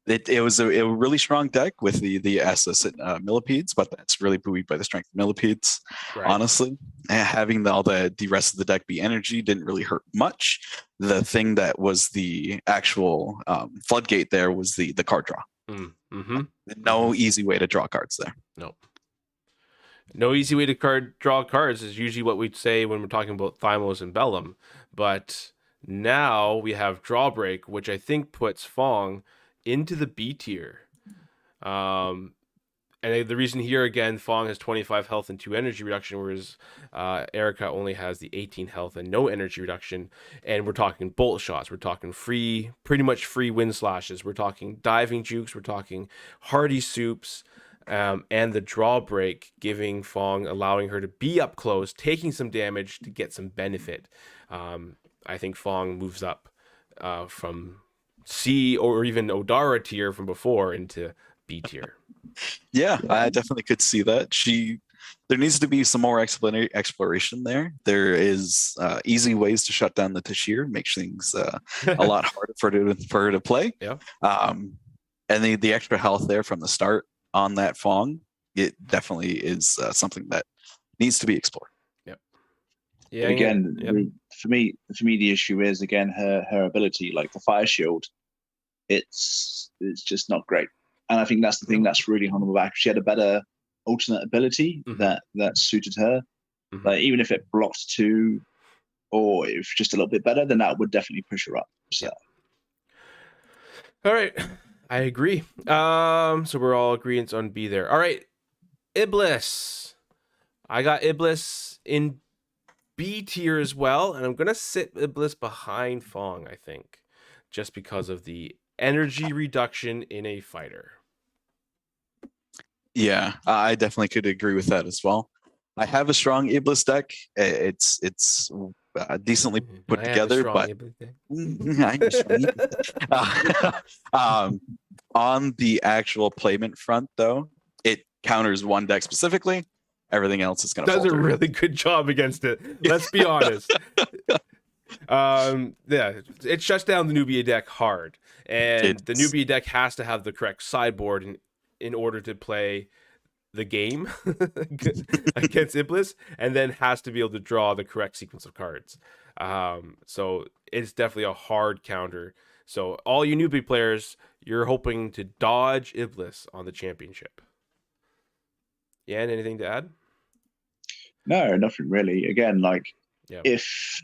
It was a really strong deck with the SS millipedes, but that's really buoyed by the strength of millipedes. Right. Honestly, having all the rest of the deck be energy didn't really hurt much. The thing that was the actual floodgate there was the card draw. No easy way to draw cards there. No easy way to draw cards is usually what we'd say when we're talking about Thymos and Bellum. But now we have Drawbreak, which I think puts Fong into the B tier. And the reason here, again, Fong has 25 health and 2 energy reduction, whereas Erica only has the 18 health and no energy reduction. And we're talking bolt shots. We're talking pretty much free wind slashes. We're talking diving jukes. We're talking hearty soups. And the Drawbreak giving Fong, allowing her to be up close, taking some damage to get some benefit. I think Fong moves up from C or even Odara tier from before into B tier. Yeah, I definitely could see that. There needs to be some more exploration there. There is easy ways to shut down the Tashir, make things a lot harder for her to play. Yeah. And the extra health there from the start on that Fong, it definitely is something that needs to be explored. Yeah. Again, for me, the issue is again her ability, like the fire shield. It's just not great, and I think that's the thing that's really holding her back. She had a better alternate ability that suited her. Like even if it blocked 2, or if just a little bit better, then that would definitely push her up. So. All right, I agree. So we're all agreeing on B there. All right, Iblis. I got Iblis in B tier as well, and I'm gonna sit Iblis behind Fong, I think, just because of the energy reduction in a fighter. Yeah, I definitely could agree with that as well. I have a strong Iblis deck. It's decently put together, but on the actual playment front, though, it counters one deck specifically. Everything else is going to does a really good job against it. Let's be honest. It shuts down the Nubia deck hard, and the Nubia deck has to have the correct sideboard in order to play the game against Iblis, and then has to be able to draw the correct sequence of cards. So it's definitely a hard counter. So all you newbie players, you're hoping to dodge Iblis on the championship. Yeah, and anything to add? No, nothing really. Again, like Yeah. if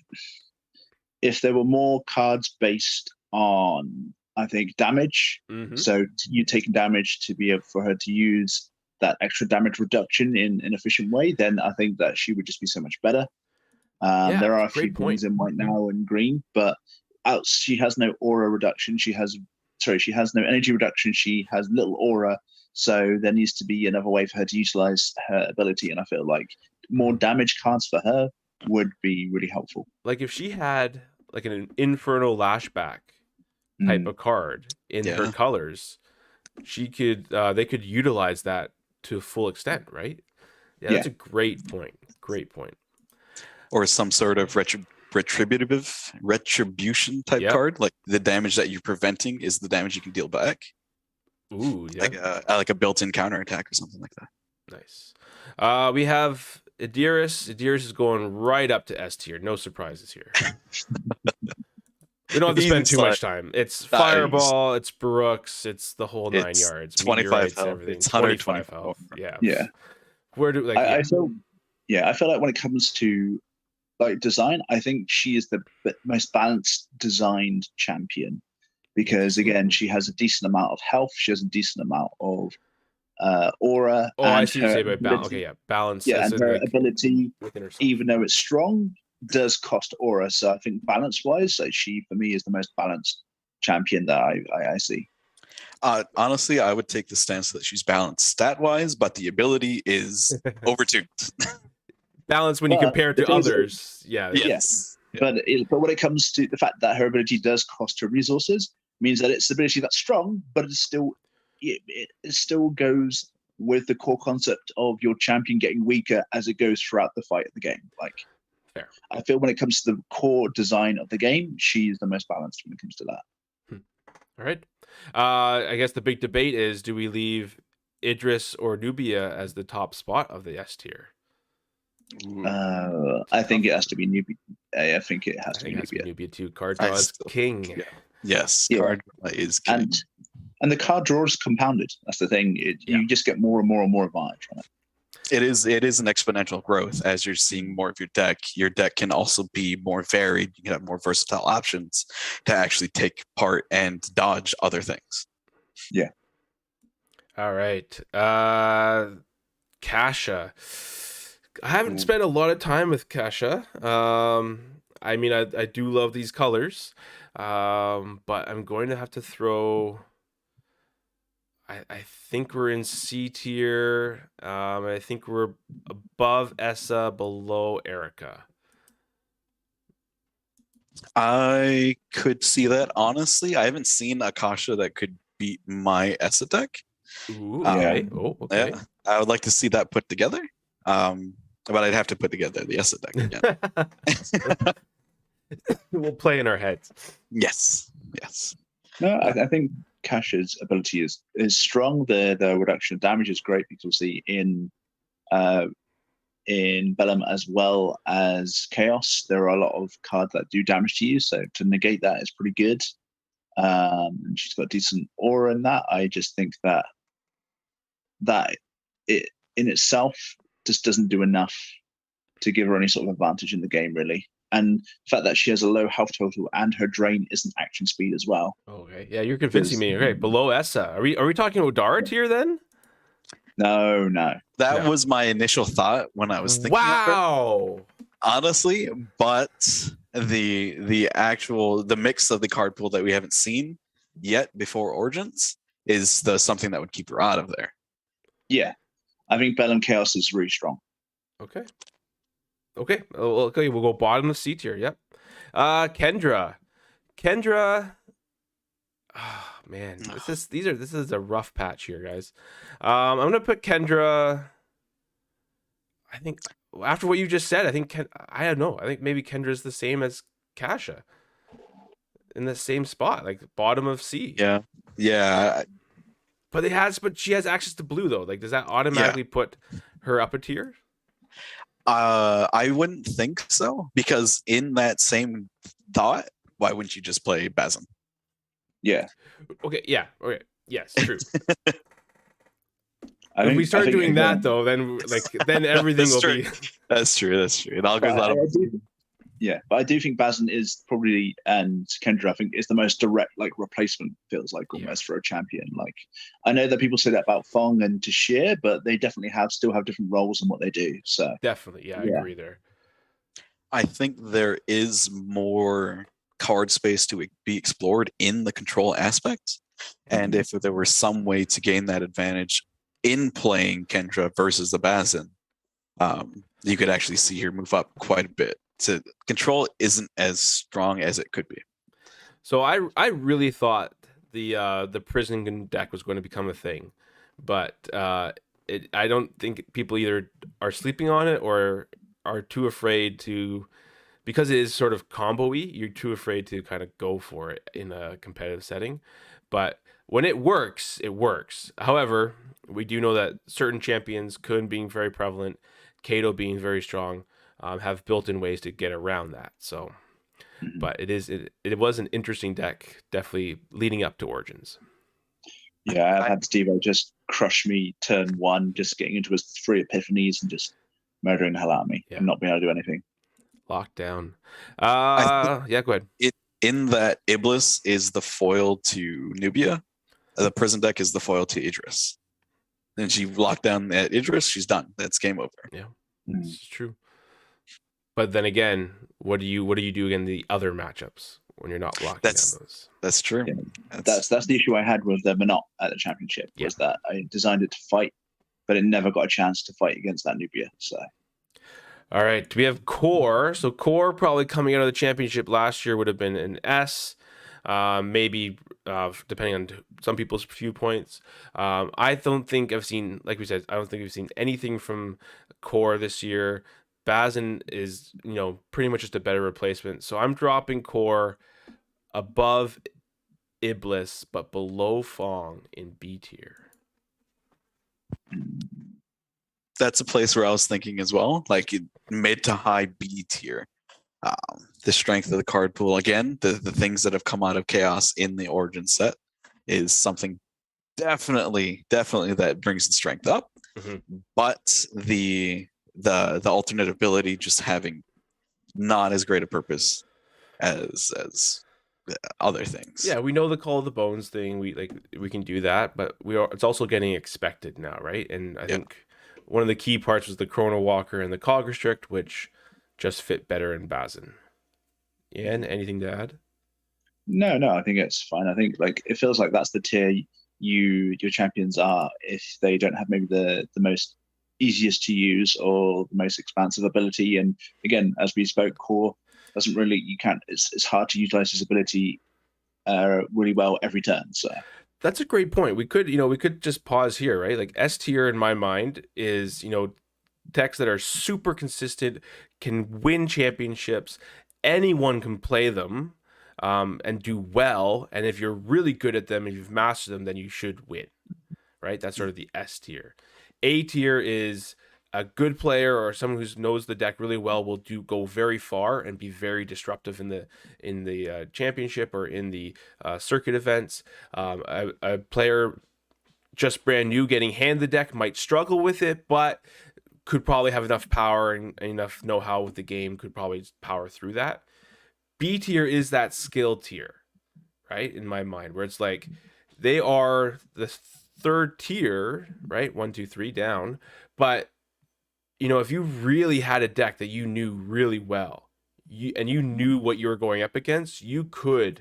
there were more cards based on, I think, damage, so you taking damage to be able for her to use that extra damage reduction in an efficient way, then I think that she would just be so much better. There are a few things in white now and green, but she has no aura reduction. She has no energy reduction. She has little aura. So there needs to be another way for her to utilize her ability. And I feel like more damage cards for her would be really helpful. Like if she had like an Infernal Lashback type of card in her colors, she could they could utilize that to full extent, right? Yeah, that's a great point. Great point. Or some sort of retribution type card, like the damage that you're preventing is the damage you can deal back. Ooh, yeah. Like a built-in counterattack or something like that. Nice. We have Adiris. Adiris is going right up to S tier. No surprises here. We don't have to spend too much time. It's Fireball, it's Brooks, it's the whole 9 yards. 25 health. Everything. It's 125 health. Yeah. Yeah. Where do like I feel like when it comes to like design, I think she is the most balanced designed champion because again, she has a decent amount of health, she has a decent amount of aura. Oh, I see what you say about balance. Okay, yeah, balance. Yeah, and her ability, even though it's strong, does cost aura. So I think balance-wise, she for me is the most balanced champion that I see. Honestly, I would take the stance that she's balanced stat-wise, but the ability is overtuned. Balance when you compare it to others. Yes. But when it comes to the fact that her ability does cost her resources, means that it's ability that's strong, but it still goes with the core concept of your champion getting weaker as it goes throughout the fight of the game. Like, fair. I feel when it comes to the core design of the game, she's the most balanced when it comes to that. All right. I guess the big debate is: do we leave Idris or Nubia as the top spot of the S tier? I think it has to be Nubia. I think it has to be Nubia. Nubia too. Card draw is king. Yeah. Yes, card draw is king. And the card draw is compounded. That's the thing. You just get more and more and more advantage on it. It is an exponential growth as you're seeing more of your deck. Your deck can also be more varied. You can have more versatile options to actually take part and dodge other things. Yeah. All right. Kasha. I haven't spent a lot of time with Kasha. I mean, I do love these colors, but I'm going to have to throw. I think we're in C tier. I think we're above Essa, below Erica. I could see that. Honestly, I haven't seen a Kasha that could beat my Essa deck. Ooh, okay. Okay. Yeah, I would like to see that put together. But I'd have to put together the Essa deck again. We'll play in our heads. Yes. No, I think Kasha's ability is strong. The reduction of damage is great because we'll see in Bellum as well as Chaos, there are a lot of cards that do damage to you. So to negate that is pretty good. And she's got decent aura in that. I just think that it in itself just doesn't do enough to give her any sort of advantage in the game, really. And the fact that she has a low health total and her drain isn't action speed as well. Okay, yeah, you're convincing me. Okay, below Essa. Are we talking Odara tier then? No. That was my initial thought when I was thinking. Wow. Of it, honestly, but the mix of the card pool that we haven't seen yet before Origins is something that would keep her out of there. Yeah. I think Bellum Chaos is really strong. Okay. We'll go bottom of C tier. Yep. Kendra. Oh, man, this is a rough patch here, guys. I'm gonna put Kendra. I think after what you just said, I think I don't know. I think maybe Kendra's the same as Kasha in the same spot, like bottom of C. Yeah. But she has access to blue though. Like, does that automatically put her up a tier? I wouldn't think so, because in that same thought, why wouldn't you just play Bazin? Yeah. Okay. Yeah. Okay. Yes. True. If we start doing that, though, then everything will be. That's true. It all goes out of. Yeah, but I do think Bazin is probably, and Kendra, I think, is the most direct replacement, feels like, almost for a champion. Like, I know that people say that about Fong and Tashir, but they definitely still have different roles in what they do. So definitely, I agree there. I think there is more card space to be explored in the control aspect, and if there were some way to gain that advantage in playing Kendra versus the Bazin, you could actually see her move up quite a bit. So control isn't as strong as it could be. So I really thought the prison deck was going to become a thing, but I don't think people either are sleeping on it or are too afraid to, because it is sort of combo-y, you're too afraid to kind of go for it in a competitive setting. But when it works, it works. However, we do know that certain champions, Kun being very prevalent, Kato being very strong, have built-in ways to get around that. So, but it was an interesting deck, definitely leading up to Origins. Yeah, I've had Steve just crush me turn one, just getting into his 3 epiphanies and just murdering the hell out of me and not being able to do anything. Lockdown. Yeah, go ahead. In that Iblis is the foil to Nubia, the prison deck is the foil to Idris. And she locked down at Idris, she's done. That's game over. Yeah, it's true. But then again, what do you do in the other matchups when you're not locking down those? That's true. Yeah. That's the issue I had with the Minot at the championship, was that I designed it to fight, but it never got a chance to fight against that Nubia. So. All right, we have Core. So Core probably coming out of the championship last year would have been an S, maybe depending on some people's viewpoints. I don't think I've seen, like we said, I don't think we've seen anything from Core this year. Bazin is, pretty much just a better replacement. So I'm dropping Core above Iblis, but below Fong in B tier. That's a place where I was thinking as well, like mid to high B tier. The strength of the card pool, again, the things that have come out of Chaos in the Origin set is something definitely that brings the strength up. Mm-hmm. But the alternate ability just having not as great a purpose as other things. Yeah, we know the Call of the Bones thing. We can do that, but it's also getting expected now, right? And I think one of the key parts was the Chrono Walker and the Cog Restrict, which just fit better in Bazin. Yeah, anything to add? No, I think it's fine. I think it feels like that's the tier your champions are if they don't have maybe the most easiest to use or the most expansive ability. And again, as we spoke, Core doesn't really, it's hard to utilize his ability really well every turn. So that's a great point. We could just pause here, right? Like S tier in my mind is, decks that are super consistent, can win championships. Anyone can play them and do well. And if you're really good at them, if you've mastered them, then you should win, right? That's sort of the S tier. A tier is a good player or someone who knows the deck really well will go very far and be very disruptive in the championship or in the circuit events. A player just brand new getting handed the deck might struggle with it, but could probably have enough power and enough know-how with the game, could probably power through that. B tier is that skill tier, right? In my mind, where it's like they are the third tier, right? 1, 2, 3 down. But, if you really had a deck that you knew really well, and you knew what you were going up against, you could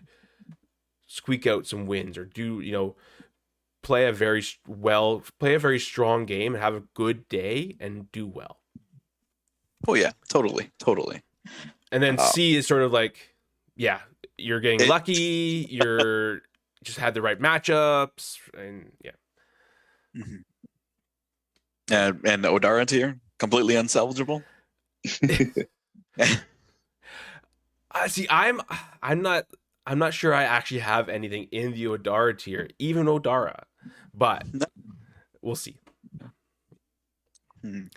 squeak out some wins or do, play a very strong game and have a good day and do well. Oh yeah, totally. And then C is sort of like, you're getting lucky, you're just had the right matchups, and Mm-hmm. And Odara tier, completely unsalvageable. See, I'm not sure I actually have anything in the Odara tier, even Odara, but we'll see. Mm-hmm.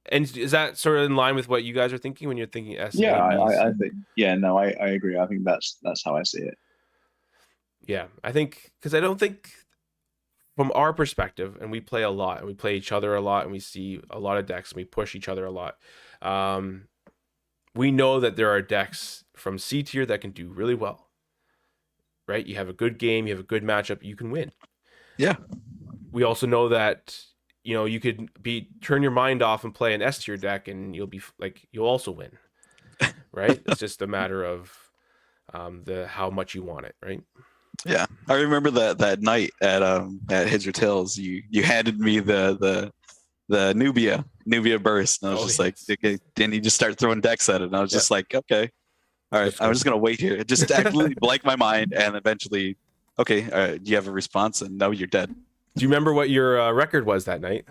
And is that sort of in line with what you guys are thinking when you're thinking S, Yeah, A, B, C? I think. Yeah, no, I agree. I think that's how I see it. Yeah, I think because I don't think from our perspective, and we play a lot, and we play each other a lot, and we see a lot of decks, and we push each other a lot. We know that there are decks from C tier that can do really well. Right? You have a good game, you have a good matchup, you can win. Yeah. We also know that you could turn your mind off and play an S tier deck, and you'll also win. Right? It's just a matter of how much you want it, right? Yeah, I remember that night at Heads or Tails. You handed me the Nubia burst, and I was just like, okay. Then you just start throwing decks at it, and I was just like, okay, all right, I'm just gonna wait here. It just actively blank my mind, and eventually, okay, all right, do you have a response? And no, you're dead. Do you remember what your record was that night?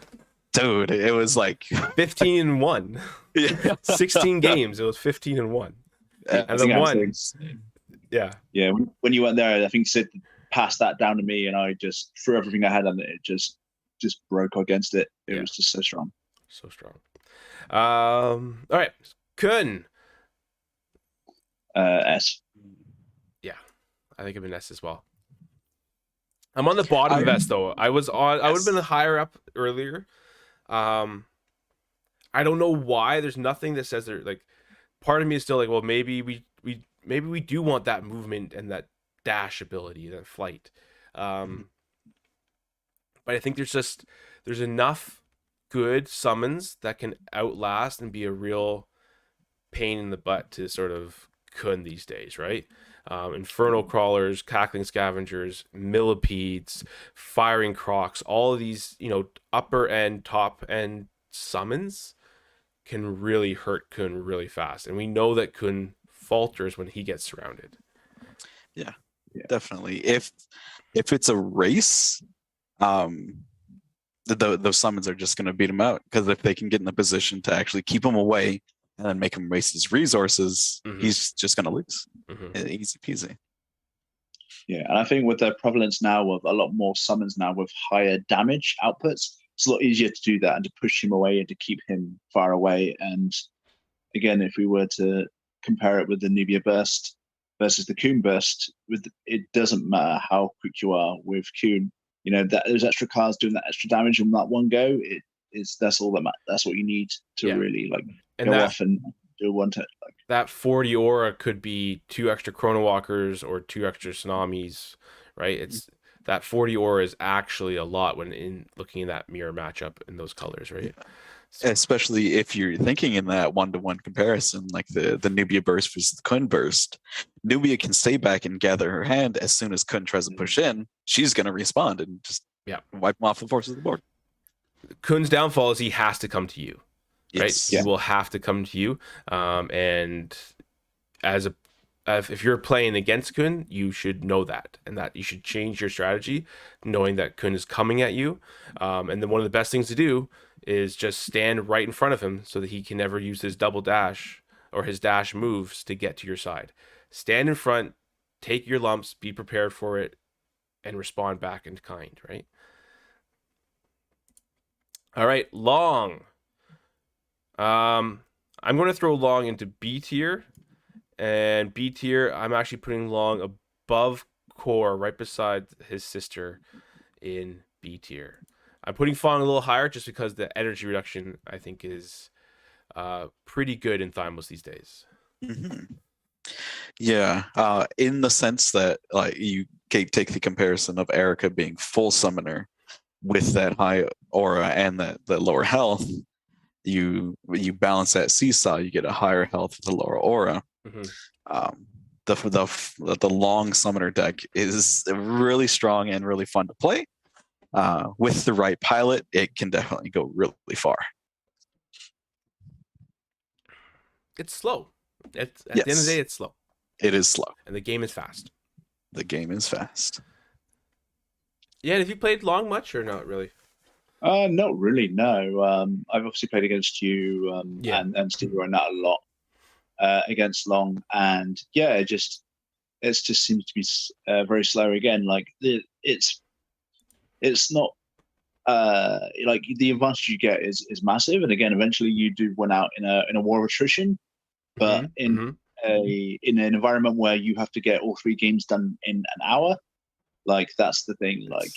Dude, it was like 15-1. Yeah. 16 games. It was 15-1. And then one. Yeah. Yeah. When you went there, I think Sid passed that down to me, and I just threw everything I had on it. It just broke against it. It was just so strong. So strong. All right. Kun. S. Yeah. I think I'm an S as well. I'm on the bottom of S though. I would have been higher up earlier. I don't know why. There's nothing that says there. Like, part of me is still like, well, maybe we do want that movement and that dash ability, that flight. But I think there's enough good summons that can outlast and be a real pain in the butt to sort of Kun these days, right? Infernal Crawlers, Cackling Scavengers, Millipedes, Firing Crocs, all of these, upper end, top end summons can really hurt Kun really fast. And we know that Kun falters when he gets surrounded. Yeah, definitely. If it's a race, those summons are just going to beat him out, because if they can get in the position to actually keep him away and then make him waste his resources, he's just going to lose. Easy peasy. Yeah, and I think with the prevalence now of a lot more summons now with higher damage outputs, it's a lot easier to do that and to push him away and to keep him far away. And again, if we were to compare it with the Nubia Burst versus the Kun Burst, it doesn't matter how quick you are with Kun. That those extra cards doing that extra damage in that one go, that's all that matters. That's what you need to really go off and do one touch. That 40 aura could be 2 extra Chrono Walkers or 2 extra Tsunamis, right? It's that 40 aura is actually a lot when looking in that mirror matchup in those colors, right? So, especially if you're thinking in that 1-to-1 comparison, like the Nubia burst versus the Kun burst. Nubia can stay back and gather her hand. As soon as Kun tries to push in, she's going to respond and just wipe him off the forces of the board. Kun's downfall is he has to come to you. Right? Yes. He will have to come to you. And if you're playing against Kun, you should know that, and that you should change your strategy, knowing that Kun is coming at you. And then one of the best things to do is just stand right in front of him so that he can never use his double dash or his dash moves to get to your side. Stand in front, take your lumps, be prepared for it, and respond back in kind, right? All right, Long. I'm going to throw Long into B tier, and B tier, I'm actually putting Long above Core, right beside his sister in B tier. I'm putting Fong a little higher just because the energy reduction, I think, is pretty good in Thymos these days. Yeah, in the sense that you take the comparison of Erica being full summoner with that high aura and that lower health, you balance that seesaw, you get a higher health with a lower aura. The long summoner deck is really strong and really fun to play. With the right pilot, it can definitely go really far. It's slow. At the end of the day, it's slow. It is slow. And the game is fast. The game is fast. Yeah, have you played Long much or not really? Not really, no. I've obviously played against you and Steve and that a lot against Long. And yeah, it just seems to be very slow again. Like it's not like the advantage you get is massive. And again, eventually you do win out in a war of attrition. But in an environment where you have to get all 3 games done in an hour, like that's the thing. Like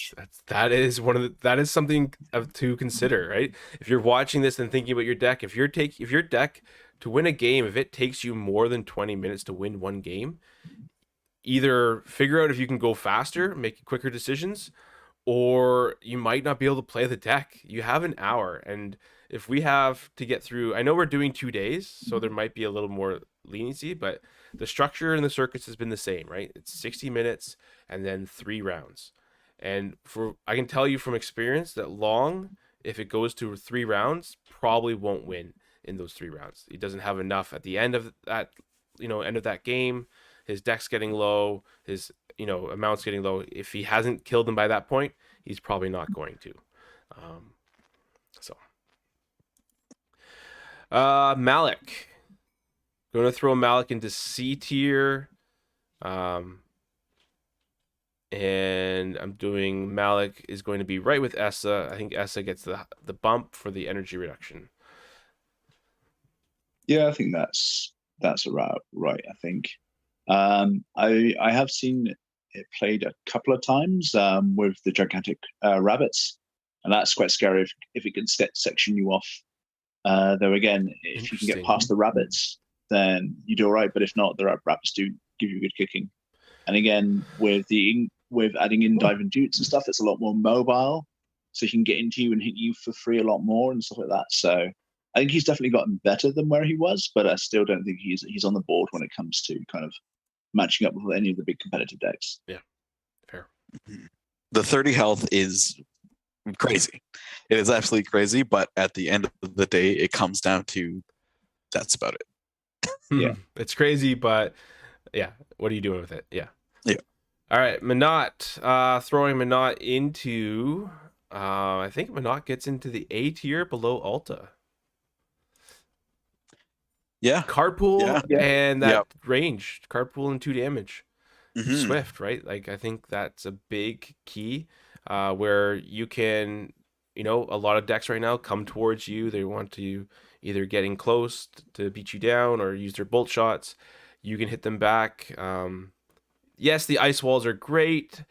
that is something to consider, right? If you're watching this and thinking about your deck, if your deck to win a game, if it takes you more than 20 minutes to win one game, either figure out if you can go faster, make quicker decisions, or you might not be able to play the deck. You have an hour, and if we have to get through, I know we're doing 2 days, so there might be a little more leniency, but the structure in the circuits has been the same, right? It's 60 minutes and then 3 rounds. And I can tell you from experience that Long, if it goes to 3 rounds, probably won't win in those 3 rounds. He doesn't have enough at the end of that, end of that game. His deck's getting low, his amount's getting low. If he hasn't killed him by that point, he's probably not going to. Malik. Going to throw Malik into C tier. And I'm doing Malik is going to be right with Essa. I think Essa gets the bump for the energy reduction. Yeah, I think that's about right. I think I have seen it played a couple of times with the gigantic rabbits, and that's quite scary if it can section you off. Though again, if you can get past the rabbits, then you do all right. But if not, the rabbits do give you a good kicking. And again, with adding in diving dutes and stuff, it's a lot more mobile, so he can get into you and hit you for free a lot more and stuff like that. So I think he's definitely gotten better than where he was, but I still don't think he's on the board when it comes to kind of matching up with any of the big competitive decks. Yeah, fair. The 30 health is crazy. It is absolutely crazy, but at the end of the day, it comes down to that's about it. Yeah, it's crazy, but yeah, what are you doing with it? Yeah. All right, Minot. Throwing Minot into, I think Minot gets into the A tier below Alta. Yeah. Carpool and that range. Carpool and 2 damage. Swift, right? Like I think that's a big key where you can, a lot of decks right now come towards you. They want to either getting close to beat you down or use their bolt shots. You can hit them back. Yes, the ice walls are great.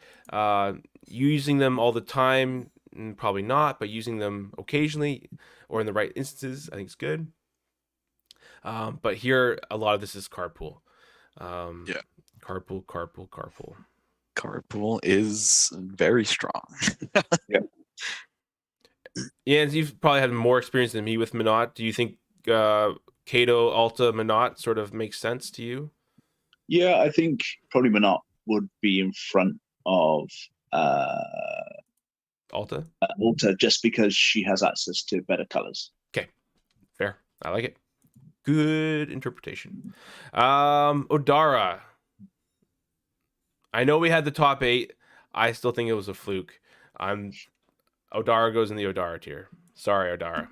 Using them all the time, probably not, but using them occasionally or in the right instances, I think is good. But here, a lot of this is carpool. Carpool. Carpool is very strong. Yeah, you've probably had more experience than me with Minot. Do you think Kato, Alta, Minot sort of makes sense to you? Yeah, I think probably Minot would be in front of Alta, just because she has access to better colors. Okay, fair. I like it. Good interpretation. Odara. I know we had the top 8. I still think it was a fluke. Odara goes in the Odara tier. Sorry, Odara.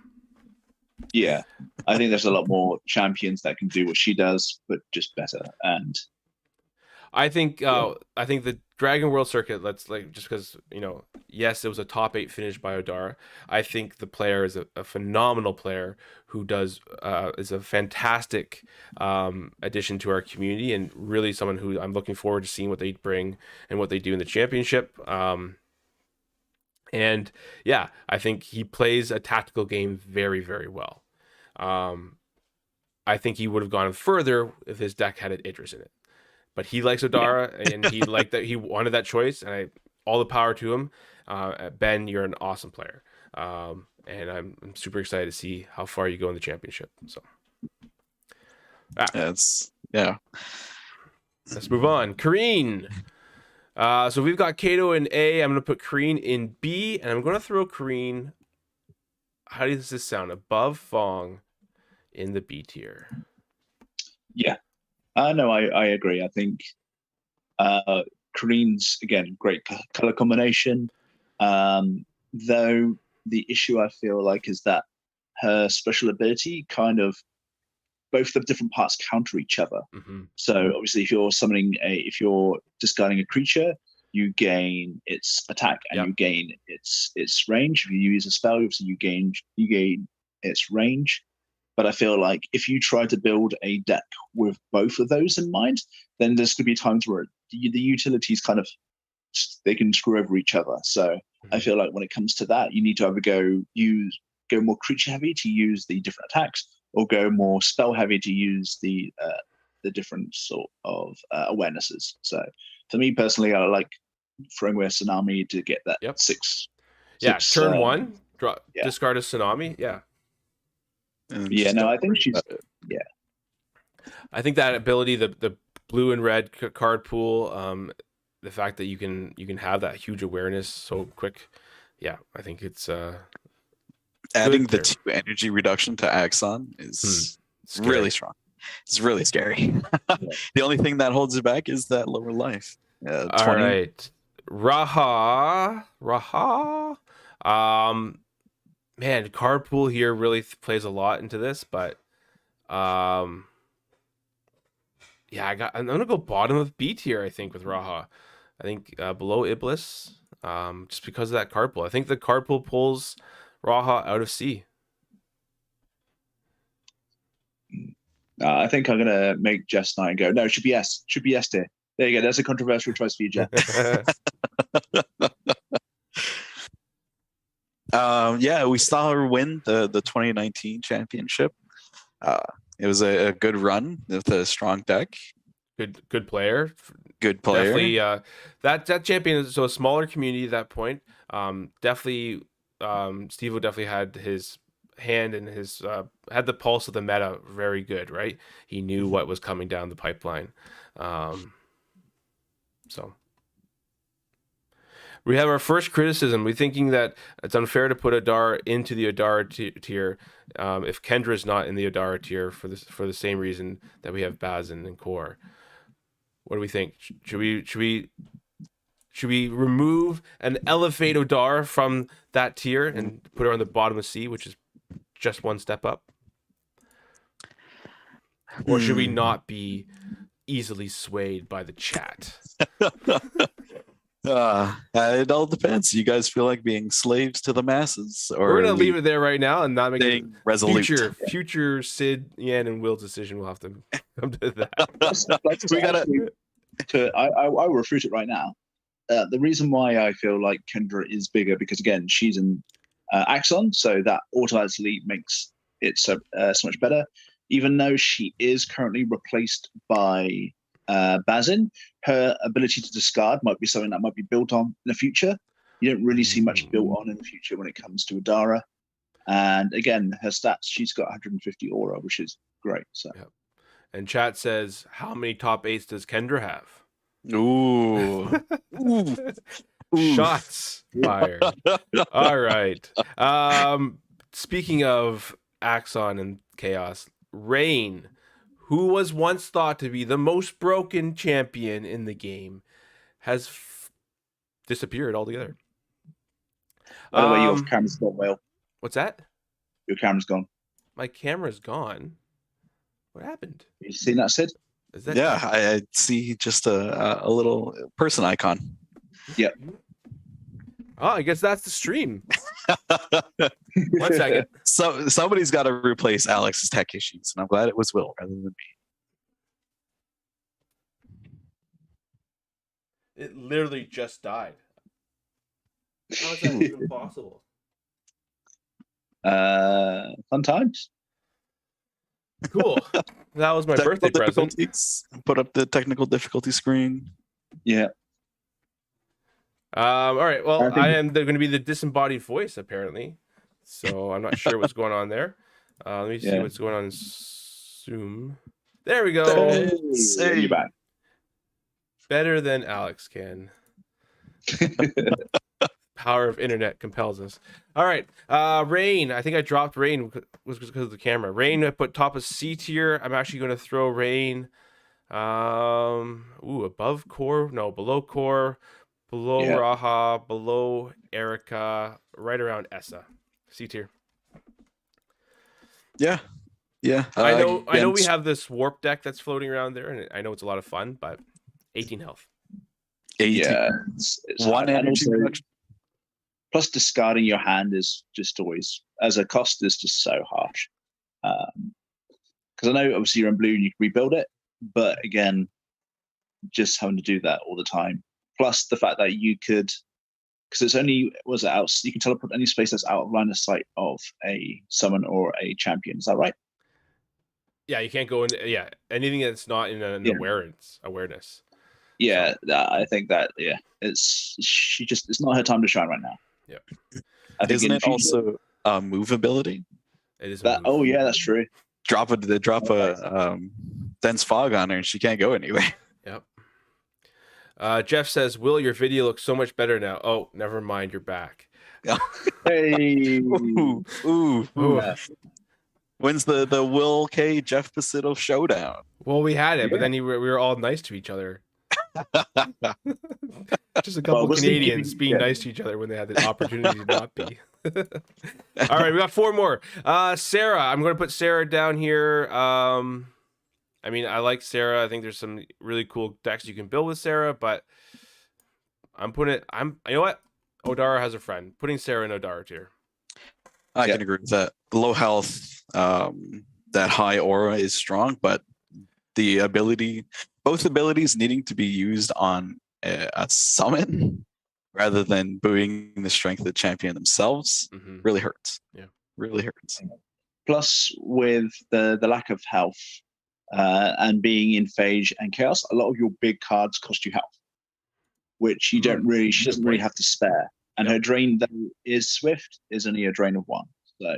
Yeah, I think there's a lot more champions that can do what she does, but just better. And I think the Dragon World circuit, just because, yes, it was a top 8 finish by Odara. I think the player is a phenomenal player who is a fantastic addition to our community, and really someone who I'm looking forward to seeing what they bring and what they do in the championship. And yeah, I think he plays a tactical game very, very well. I think he would have gone further if his deck had an Idris in it. But he likes Odara, and he liked that. He wanted that choice, and all the power to him. Ben, you're an awesome player, and I'm super excited to see how far you go in the championship. So, let's move on. Kareen. So we've got Kato in A. I'm going to put Kareen in B, and I'm going to throw Kareen. How does this sound? Above Fong in the B tier. Yeah. No, I agree. I think Kareen's, again, great color combination. Though the issue I feel like is that her special ability kind of, both the different parts counter each other. So obviously if you're discarding a creature, you gain its attack and you gain its range. If you use a spell, obviously you gain its range. But I feel like if you try to build a deck with both of those in mind, then there's going to be times where the utilities kind of, they can screw over each other. So I feel like when it comes to that, you need to either go more creature heavy to use the different attacks, or go more spell heavy to use the different sort of awarenesses. So for me personally, I like throwing away a Tsunami to get that six. Turn one, discard a Tsunami. Yeah. I think she's I think that ability, the blue and red card pool, the fact that you can have that huge awareness so quick, I think it's adding the 2 energy reduction to Axon is really strong. It's really scary. The only thing that holds it back is that lower life. 20. All right, Raha. Man, card pool here really plays a lot into this, but I'm gonna go bottom of B tier, I think, with Raha. I think below Iblis, just because of that card pool. I think the card pool pulls Raha out of C. I think I'm gonna make Jess Knight go. No, it should be S. Should be S tier. There you go. That's a controversial choice for you, Jeff. We saw her win the 2019 championship. It was a good run with a strong deck. Good player. Definitely, that champion is so a smaller community at that point. Definitely, Steve-O definitely had his hand and his had the pulse of the meta very good, right? He knew what was coming down the pipeline. So we have our first criticism. We're thinking that it's unfair to put Adara into the Adara tier if Kendra is not in the Adara tier for the same reason that we have Bazin and Core. What do we think? Should we remove and elevate Odara from that tier and put her on the bottom of C, which is just one step up? Or should we not be easily swayed by the chat? It all depends. You guys feel like being slaves to the masses, or we're gonna leave it there right now and not make it resolute. Future Sid, Yan, and Will's decision. We'll have to come to that. I will refute it right now. The reason why I feel like Kendra is bigger, because again, she's an Axon, so that automatically makes it so much better. Even though she is currently replaced by Bazin, her ability to discard might be something that might be built on in the future. You don't really see much built on in the future when it comes to Adara. And again, her stats, she's got 150 aura, which is great. So, And chat says, how many top 8s does Kendra have? Ooh. Shots fired. All right. Speaking of Axon and Chaos, Rain, who was once thought to be the most broken champion in the game, has disappeared altogether. By the way, your camera's gone, Will. What's that? Your camera's gone. My camera's gone. What happened? You seen that, Sid? Is that I see just a little person icon. Yep. Oh, I guess that's the stream. 1 second. So somebody's got to replace Alex's tech issues, and I'm glad it was Will rather than me. It literally just died. How is that even possible? Fun times. Cool. That was my birthday present. Put up the technical difficulty screen. Yeah. All right. Well, I am going to be the disembodied voice, apparently. So I'm not sure what's going on there. Let me see what's going on in Zoom. There we go. Hey, you're back. Better than Alex can. Power of internet compels us. All right. Rain. I think I dropped Rain was because of the camera. Rain, I put top of C tier. I'm actually going to throw Rain. Above Core. No, below Core. Below Raha. Below Erica. Right around Essa. C tier. Yeah. I know we have this warp deck that's floating around there, and I know it's a lot of fun, but 18 health. Yeah, it's one hard. And energy also, reduction. plus discarding your hand is just always, as a cost, is just so harsh. Because I know obviously you're in blue and you can rebuild it, but again, just having to do that all the time. Plus the fact that you could, because it's only was it out, you can teleport any space that's out of line of sight of a summon or a champion. Is that right? Yeah, you can't go in. Yeah, anything that's not in an Yeah. awareness. Yeah, I think that it's not her time to shine right now. Yeah. I think Isn't it also move ability? It is that. Oh yeah, that's true. Drop a dense fog on her and she can't go anywhere. Yep. Jeff says, "Will, your video looks so much better now." Oh, never mind, you're back. Hey. Ooh. Yeah. When's the Will K Jeff Pacitto showdown? Well, we had it, but then we were all nice to each other. Just a couple Canadians being nice to each other when they had the opportunity to not be. All right, we got 4 more. Sarah, I'm going to put Sarah down here. I mean, I like Sarah. I think there's some really cool decks you can build with Sarah, but I'm putting it. You know what? Odara has a friend. Putting Sarah in Odara tier. I can agree with that. Low health, that high aura is strong, but the both abilities needing to be used on a summon rather than buoying the strength of the champion themselves really hurts. Yeah, really hurts. Plus, with the lack of health and being in Phage and Chaos, a lot of your big cards cost you health, which you don't really. She doesn't really have to spare. And her drain, though, is swift, is only a drain of 1. So,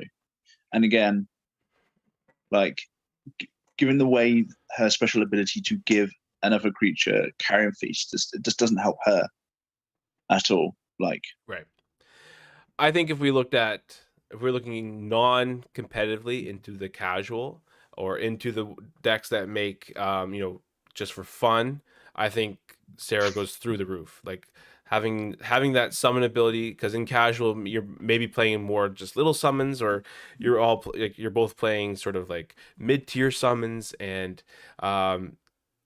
and again, like, given the way her special ability to give another creature Carrion Feast, it just doesn't help her at all. Like, right. I think if we're looking non-competitively into the casual or into the decks that make just for fun, I think Sarah goes through the roof. Like having that summon ability, because in casual you're maybe playing more just little summons, or you're both playing sort of like mid-tier summons, and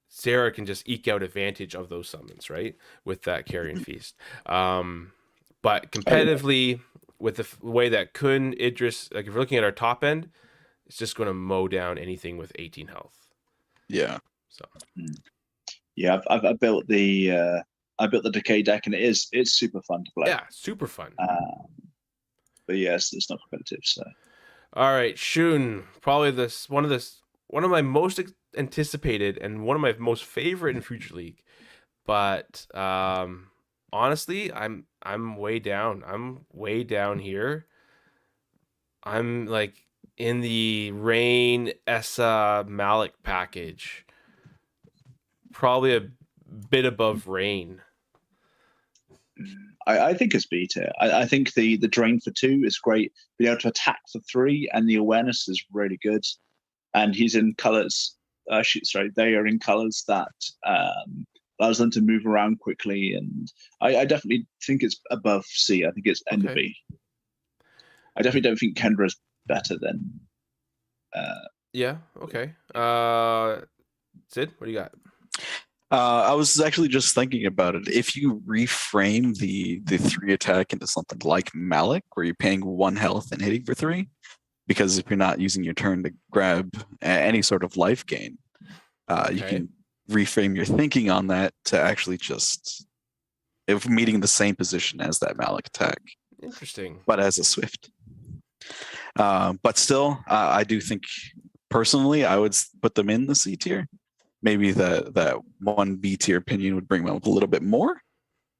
Sarah can just eke out advantage of those summons, right, with that Carrion Feast. But competitively, with the way that Kun, Idris, like if we're looking at our top end, it's just going to mow down anything with 18 health. Yeah. So. Yeah, I built the Decay deck, and it's super fun to play. Yeah, super fun. But yes, it's not competitive. So. All right, Shun, probably one of my most anticipated and one of my most favorite in Future League, but honestly, I'm way down. I'm way down here. I'm like in the Rain Essa Malik package, probably a bit above Rain. I think it's B tier. I think the drain for 2 is great. Being able to attack for 3, and the awareness is really good. And he's in colors. They are in colors that allows them to move around quickly. And I definitely think it's above C. I think it's end of B. I definitely don't think Kendra's better than. Yeah. Okay. Sid, what do you got? I was actually just thinking about it. If you reframe the 3 attack into something like Malik, where you're paying 1 health and hitting for 3, because if you're not using your turn to grab any sort of life gain, you can reframe your thinking on that to actually just if meeting the same position as that Malik attack. Interesting. But as a Swift. But still, I do think personally I would put them in the C tier. Maybe that 1 B tier opinion would bring them up a little bit more.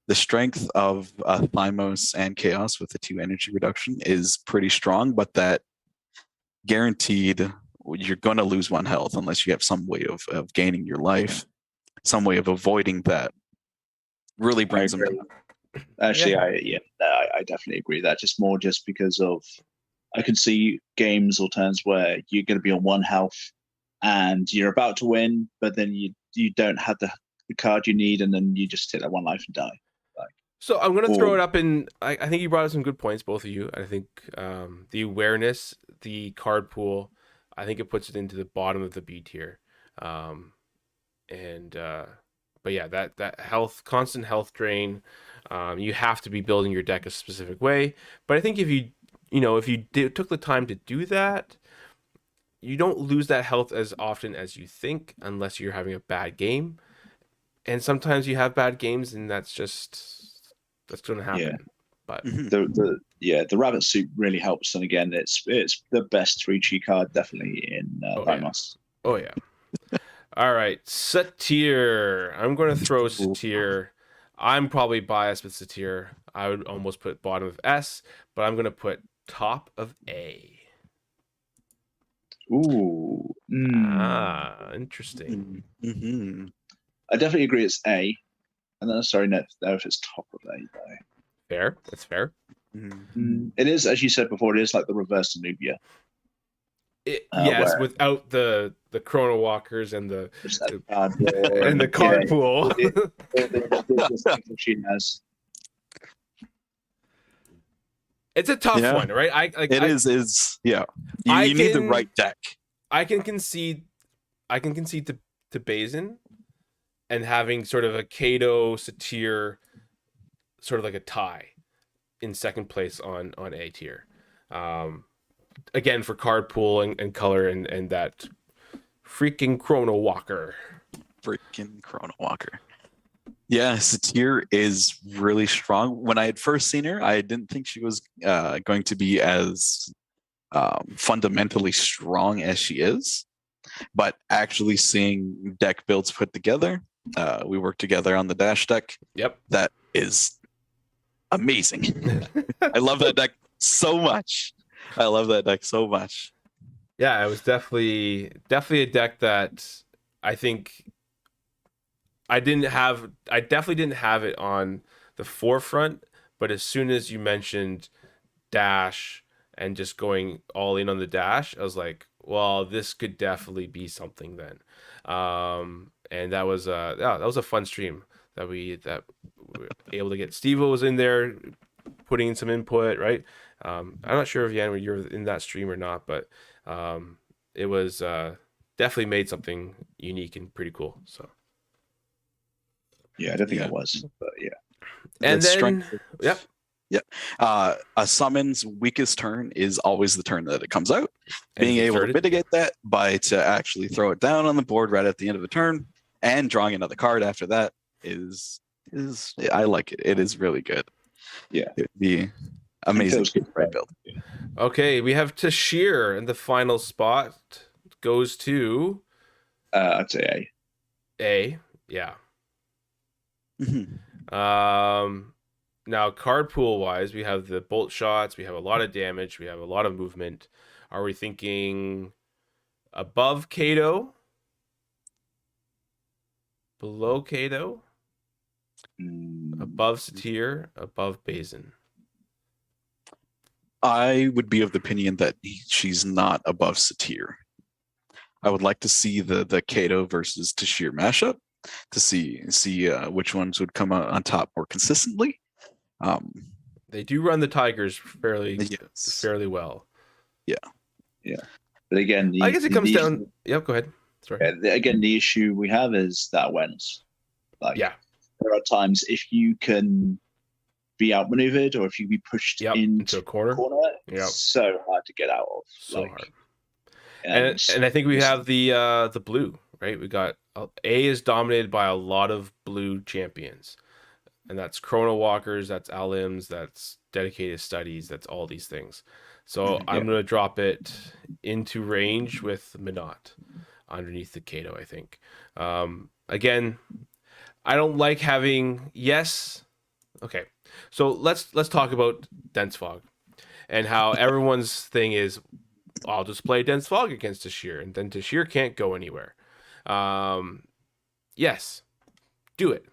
The strength of Thymos and Chaos with the 2 energy reduction is pretty strong, but that guaranteed you're going to lose 1 health unless you have some way of gaining your life, some way of avoiding that. Really brings them down. Actually, I definitely agree with that. Just because of I can see games or turns where you're going to be on 1 health and you're about to win, but then you don't have the card you need, and then you just take that 1 life and die. So I'm going to throw it up in. I think you brought up some good points, both of you. I think the awareness, the card pool, I think it puts it into the bottom of the B tier, and yeah, that constant health drain. You have to be building your deck a specific way. But I think if you took the time to do that, you don't lose that health as often as you think, unless you're having a bad game. And sometimes you have bad games, and that's going to happen. Yeah. But the rabbit suit really helps, and again, it's the best 3G card definitely in Dinos. Oh yeah. All right, Satyr. I'm going to throw Satyr. I'm probably biased with Satyr. I would almost put bottom of S, but I'm going to put top of A. Ooh. Interesting. Mm-hmm. I definitely agree it's A. And then sorry, no, if it's top of A though. Fair. That's fair. It is, as you said before, it is like the reverse Nubia. Yes, without the chrono walkers and the and the card pool. She has. It's a tough one, right? It is. You need the right deck. I can concede to Bazin and having sort of a Kato Satyr, sort of like a tie in second place on A tier. Again, for card pool and color and that freaking chrono walker. Yeah, Satyr is really strong. When I had first seen her, I didn't think she was going to be as fundamentally strong as she is. But actually seeing deck builds put together, we worked together on the Dash deck. Yep. That is amazing. I love that deck so much. Yeah, it was definitely a deck that I think I definitely didn't have it on the forefront, but as soon as you mentioned Dash and just going all in on the Dash, I was like, well, this could definitely be something then. And that was a fun stream that we were able to get. Steve-O was in there putting in some input, right? I'm not sure if Yan, you're in that stream or not, but it was definitely made something unique and pretty cool. So yeah, I don't think it was, but yeah. And then a summon's weakest turn is always the turn that it comes out. Being able to mitigate that by to actually throw it down on the board right at the end of the turn and drawing another card after that is I like it. It is really good. Yeah, it'd be amazing. Right build. Okay, we have Tashir, and the final spot goes to I'd say A. Yeah. Mm-hmm. Now, card pool wise, we have the bolt shots, we have a lot of damage, we have a lot of movement. Are we thinking above Kato? Below Kato? Above Satyr? Above Bazin? I would be of the opinion that she's not above Satyr. I would like to see the Kato versus Tashir mashup to see which ones would come out on top more consistently. They do run the Tigers fairly well. Yeah. But again, I guess it comes down. Yep, go ahead. Sorry. Again, the issue we have is that awareness. There are times if you can be outmaneuvered or if you be pushed into a corner, it's so hard to get out of. So hard. And I think we have the blue, right? We got A is dominated by a lot of blue champions. And that's Chrono Walkers, that's Alims, that's Dedicated Studies, that's all these things. So I'm going to drop it into range with Minot underneath the Kato, I think. Again, I don't like having... Okay, so let's talk about Dense Fog and how everyone's thing is, I'll just play Dense Fog against Tashir, and then Tashir can't go anywhere. Yes, do it.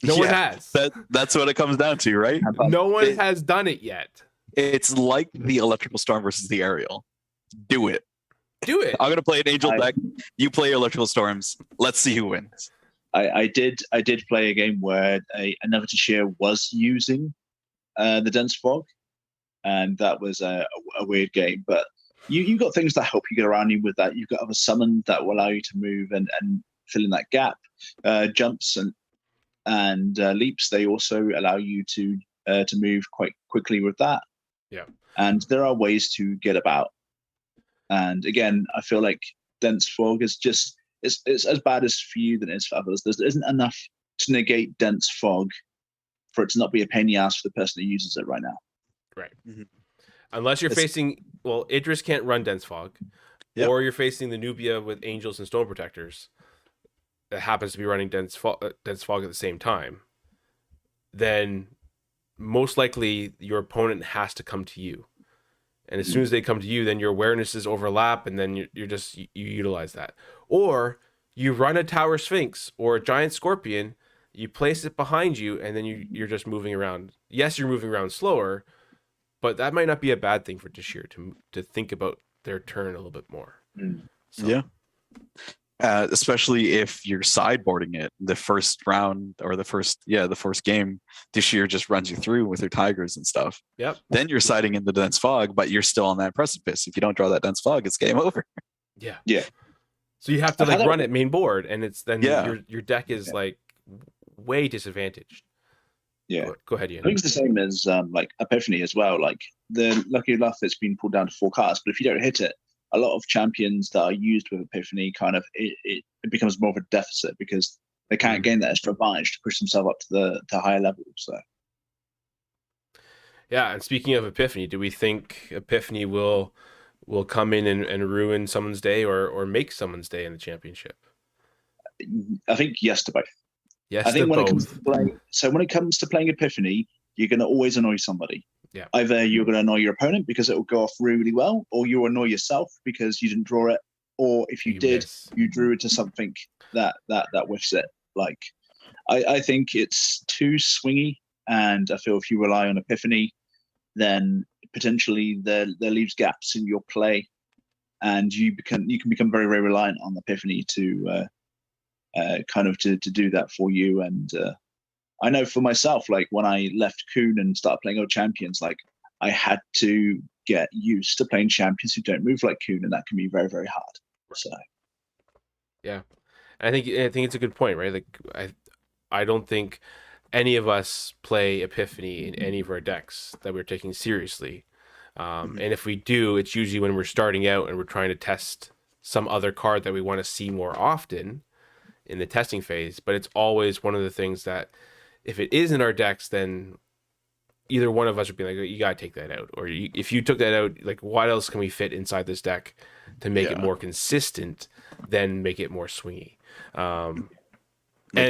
No one has. That's what it comes down to, right? No one has done it yet. It's like the Electrical Storm versus the Aerial. Do it. I'm going to play an Angel deck. You play Electrical Storms. Let's see who wins. I did play a game where another Tashir was using the Dense Fog, and that was a weird game. But you got things that help you get around you with that. You've got other summon that will allow you to move and fill in that gap. Jumps and leaps, they also allow you to move quite quickly with that. Yeah. And there are ways to get about. And again, I feel like dense fog is just it's as bad as for you than it is for others. There isn't enough to negate dense fog for it to not be a pain in the ass for the person who uses it right now. Right. Mm-hmm. Unless you're facing, well, Idris can't run dense fog, or you're facing the Nubia with angels and stone protectors that happens to be running dense fog at the same time. Then most likely your opponent has to come to you. And as soon as they come to you, then your awarenesses overlap, and then you utilize that. Or you run a Tower Sphinx or a Giant Scorpion, you place it behind you, and then you're just moving around. Yes, you're moving around slower, but that might not be a bad thing for Dashir to think about their turn a little bit more. So. Yeah. Especially if you're sideboarding it the first round or the first game, Dashir just runs you through with her tigers and stuff. Yep. Then you're siding in the dense fog, but you're still on that precipice. If you don't draw that dense fog, it's game over. Yeah. Yeah. So you have to run it main board, and it's then your deck is like way disadvantaged. Yeah. Go ahead, Ian. I think it's the same as like Epiphany as well. Like the lucky enough it's been pulled down to 4 cards, but if you don't hit it, a lot of champions that are used with Epiphany kind of it becomes more of a deficit because they can't gain that extra advantage to push themselves up to higher levels. So yeah, and speaking of Epiphany, do we think Epiphany will come in and ruin someone's day or make someone's day in the championship? I think yes to both. Yes, I think to when both. When it comes to playing Epiphany, you're going to always annoy somebody. Yeah. Either you're going to annoy your opponent because it will go off really well, or you'll annoy yourself because you didn't draw it, or if you did, you drew it to something that whiffs it. Like, I think it's too swingy, and I feel if you rely on Epiphany, then potentially there leaves gaps in your play, and you can become very, very reliant on Epiphany to kind of to do that for you. And I know for myself, like when I left Kuhn and started playing old champions, like I had to get used to playing champions who don't move like Kuhn, and that can be very, very hard. So, yeah, I think it's a good point, right? Like I don't think any of us play Epiphany in any of our decks that we're taking seriously, and if we do, it's usually when we're starting out and we're trying to test some other card that we want to see more often in the testing phase. But it's always one of the things that, if it is in our decks, then either one of us would be like, you got to take that out. Or if you took that out, like, what else can we fit inside this deck to make it more consistent, then make it more swingy? And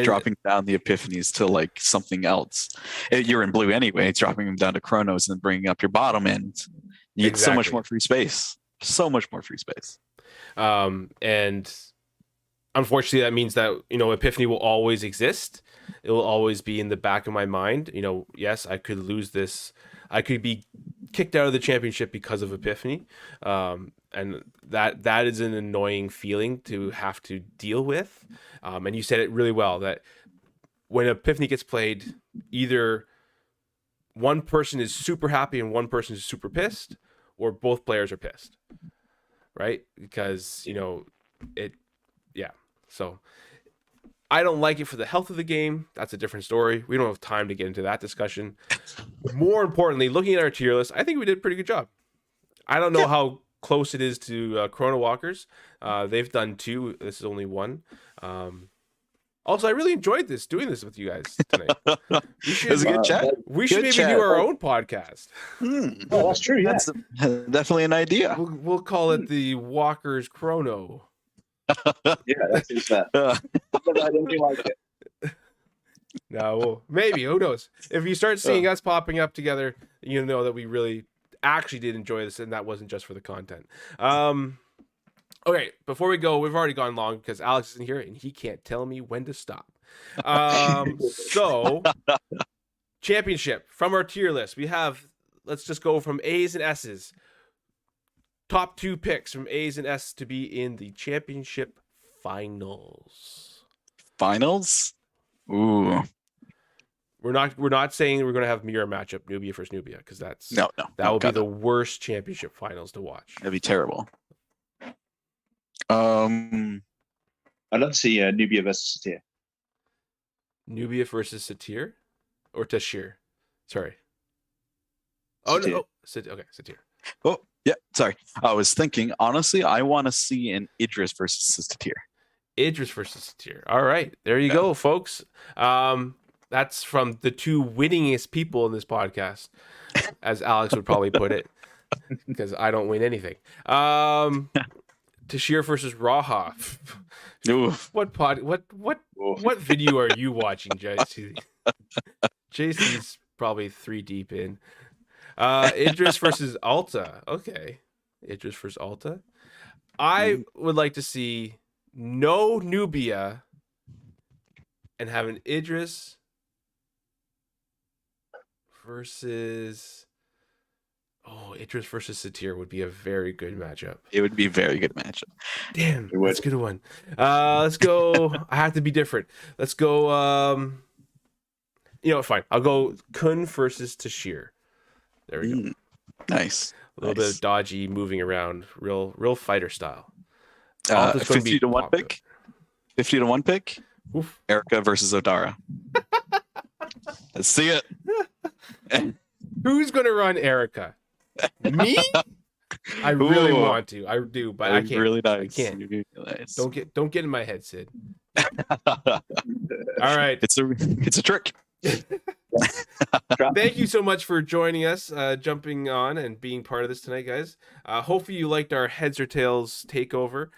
dropping down the Epiphanies to like something else. You're in blue anyway. It's dropping them down to Chronos and bringing up your bottom end. You get so much more free space. So much more free space. And unfortunately, that means that, Epiphany will always exist. It will always be in the back of my mind. Yes, I could lose this. I could be kicked out of the championship because of Epiphany. And that is an annoying feeling to have to deal with. And you said it really well, that when Epiphany gets played, either one person is super happy and one person is super pissed, or both players are pissed, right? Because, so I don't like it for the health of the game. That's a different story. We don't have time to get into that discussion. More importantly, looking at our tier list, I think we did a pretty good job. I don't know how close it is to Chrono Walkers. They've done 2. This is only 1. Also, I really enjoyed doing this with you guys tonight. It was a good chat. We should maybe do our own podcast. Oh, that's true. Yeah. That's definitely an idea. We'll call it the Walkers Chrono. Yeah, that's I don't like it. No, well, maybe. Who knows? If you start seeing us popping up together, you know that we really actually did enjoy this, and that wasn't just for the content. Okay, before we go, we've already gone long because Alex isn't here and he can't tell me when to stop. So, championship from our tier list, we have. Let's just go from A's and S's. Top 2 picks from A's and S to be in the championship finals. Finals? Ooh. We're not saying we're going to have mirror matchup Nubia versus Nubia, because that will be the worst championship finals to watch. That'd be terrible. I'd love to see Nubia versus Satir. Nubia versus Satir, or Tashir? Sorry. Oh Satir. no, okay, Satir. Oh yeah, sorry. I was thinking. Honestly, I want to see an Idris versus Satir. Idris versus Satir. All right, there you go, folks. That's from the two winningest people in this podcast, as Alex would probably put it, because I don't win anything. Tashir versus Raha. What video are you watching, JC? JC's probably 3 deep in. Idris versus Alta. Okay. Idris versus Alta. I would like to see no Nubia and have an Idris versus Idris versus Satir would be a very good matchup. It would be a very good matchup. Damn, that's a good one. Let's go. I have to be different. Let's go. Fine. I'll go Kun versus Tashir. There we go. Nice. A little bit of dodgy moving around, real fighter style. 50 to 1 pick. 50 to 1 pick. Oof. Erica versus Odara. Let's see it. Who's gonna run Erica? Me? I really want to. I do, but I can't. Really nice. I can't. Really nice. Don't get in my head, Sid. All right. It's a trick. Thank you so much for joining us, jumping on and being part of this tonight, guys. Hopefully you liked our Heads or Tails takeover.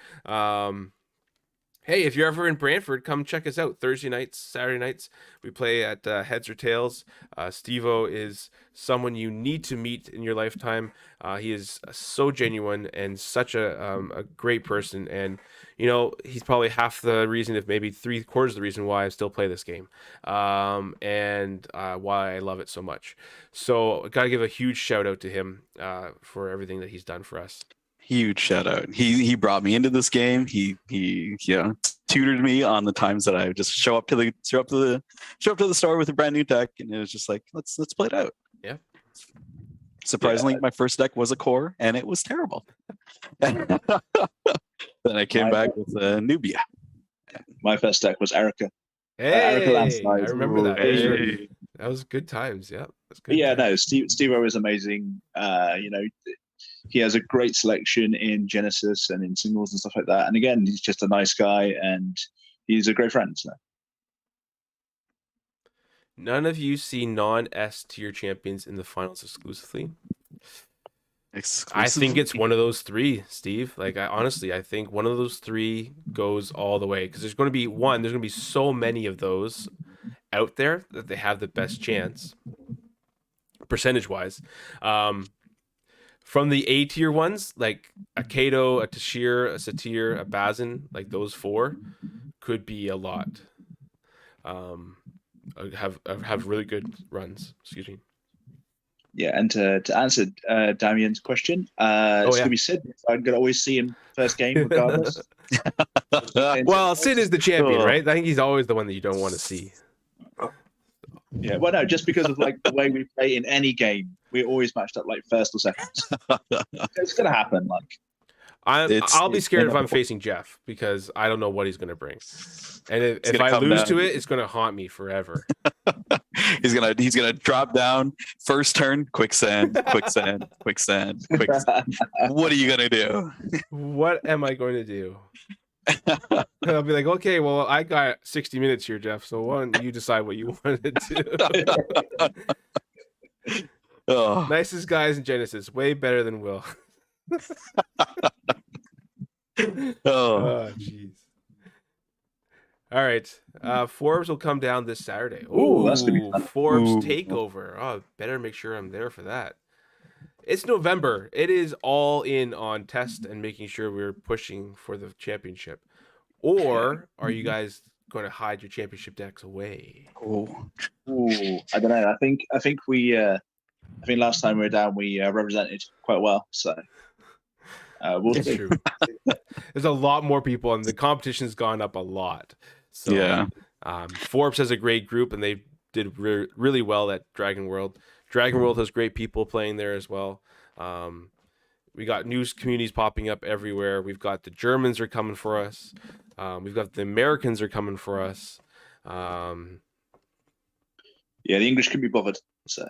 Hey, if you're ever in Brantford, come check us out. Thursday nights, Saturday nights, we play at Heads or Tails. Steve-O is someone you need to meet in your lifetime. He is so genuine and such a great person. And, he's probably half the reason, if maybe 3/4 of the reason why I still play this game, and why I love it so much. So I got to give a huge shout out to him for everything that he's done for us. Huge shout out. He brought me into this game. He tutored me on the times that I would just show up to the store with a brand new deck, and it was just like, let's play it out. Yeah. Surprisingly, my first deck was a core, and it was terrible. Then I came back with Nubia. My first deck was Erica. Hey, Erica I remember that. Hey. That was good times. Yeah, that's good. Yeah, no, Steve-O is amazing. He has a great selection in Genesis and in singles and stuff like that. And again, he's just a nice guy and he's a great friend. So. None of you see non-S tier champions in the finals exclusively. I think it's one of those 3, Steve. Like, I think one of those 3 goes all the way, because there's going to be so many of those out there that they have the best chance, percentage-wise. From the A tier ones, like a Kato, a Tashir, a Satir, a Bazin, like those 4 could be a lot. Have really good runs. Excuse me. Yeah, and to answer Damien's question, it's gonna be Sid. I'm gonna always see him first game regardless. Well, Sid is the champion, right? I think he's always the one that you don't want to see. Yeah, well, no, just because of the way we play in any game, we're always matched up like first or second. It's gonna happen. I'll be scared if I'm facing Jeff, because I don't know what he's gonna bring, and if I lose to it, it's gonna haunt me forever. He's gonna drop down first turn, quicksand. What are you gonna do? What am I going to do? I'll be like, okay, well, I got 60 minutes here, Jeff. So why don't you decide what you want to do? Nicest guys in Genesis, way better than Will. Oh, jeez. All right, Forbes will come down this Saturday. Oh, that's gonna be fun. Forbes takeover. Oh, better make sure I'm there for that. It's November. It is all in on test and making sure we're pushing for the championship. Or are you guys going to hide your championship decks away? I don't know. I think last time we were down, we represented quite well. So we'll see. True. There's a lot more people, and the competition's gone up a lot. So yeah. Forbes has a great group, and they did really well at Dragon World. Dragon World has great people playing there as well. We got news communities popping up everywhere. We've got the Germans are coming for us. We've got the Americans are coming for us. Yeah, the English can be bothered. So.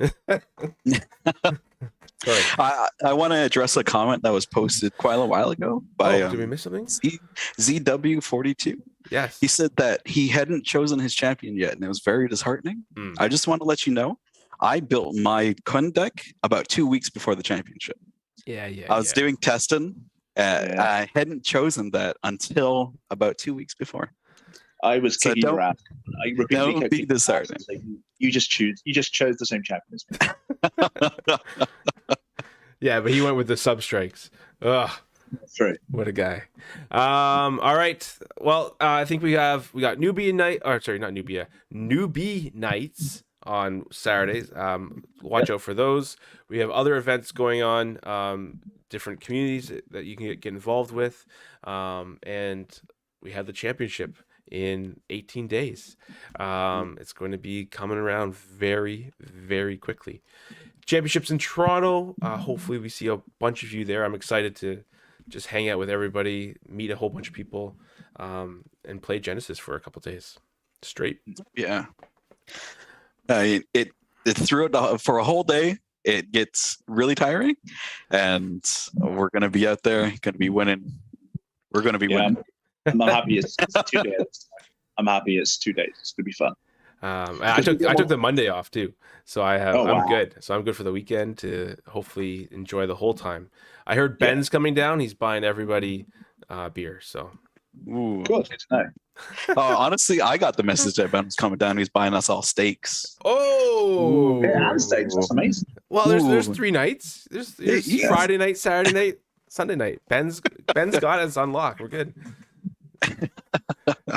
Sorry. I want to address a comment that was posted quite a while ago by did we miss something? ZW42. Yes. He said that he hadn't chosen his champion yet, and it was very disheartening. I just want to let you know, I built my Kun deck about 2 weeks before the championship. Yeah. I was doing testing. I hadn't chosen that until about 2 weeks before. I was kicking your ass. I repeatedly don't be disheartening. You just chose the same champion as me. Yeah, but he went with the substrikes. Ugh. That's right. What a guy. All right. Well, I think we got newbie nights on Saturdays. Watch out for those. We have other events going on, different communities that you can get involved with. And we have the championship in 18 days. It's going to be coming around very, very quickly. Championships in Toronto. Hopefully we see a bunch of you there. I'm excited to just hang out with everybody, meet a whole bunch of people, and play Genesis for a couple days straight. Yeah. It threw it for a whole day. It gets really tiring, and we're going to be out there, going to be winning. We're going to be winning. I'm happy it's 2 days. I'm happy it's 2 days. It's going to be fun. I took the Monday off too, so I'm good. So I'm good for the weekend to hopefully enjoy the whole time. I heard Ben's coming down. He's buying everybody beer. So, ooh, cool. Good to know. Honestly, I got the message that Ben was coming down. He's buying us all steaks. Oh, yeah, steaks. That's amazing. Well, there's 3 nights. There's Friday night, Saturday night, Sunday night. Ben's got us on lock. We're good.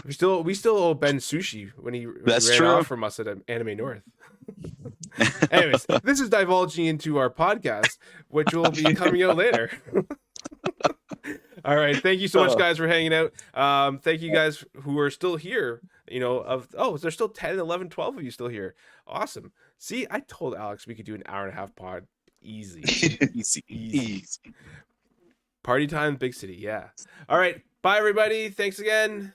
we still owe Ben sushi when he ran off from us at Anime North. Anyways, this is divulging into our podcast, which will be coming out later. All right, thank you so much, guys, for hanging out. Thank you guys who are still here. There's still 10, 11, 12 of you still here. Awesome. See, I told Alex we could do an hour and a half pod. Easy. Easy. Party time, big city. Yeah. All right. Bye, everybody. Thanks again.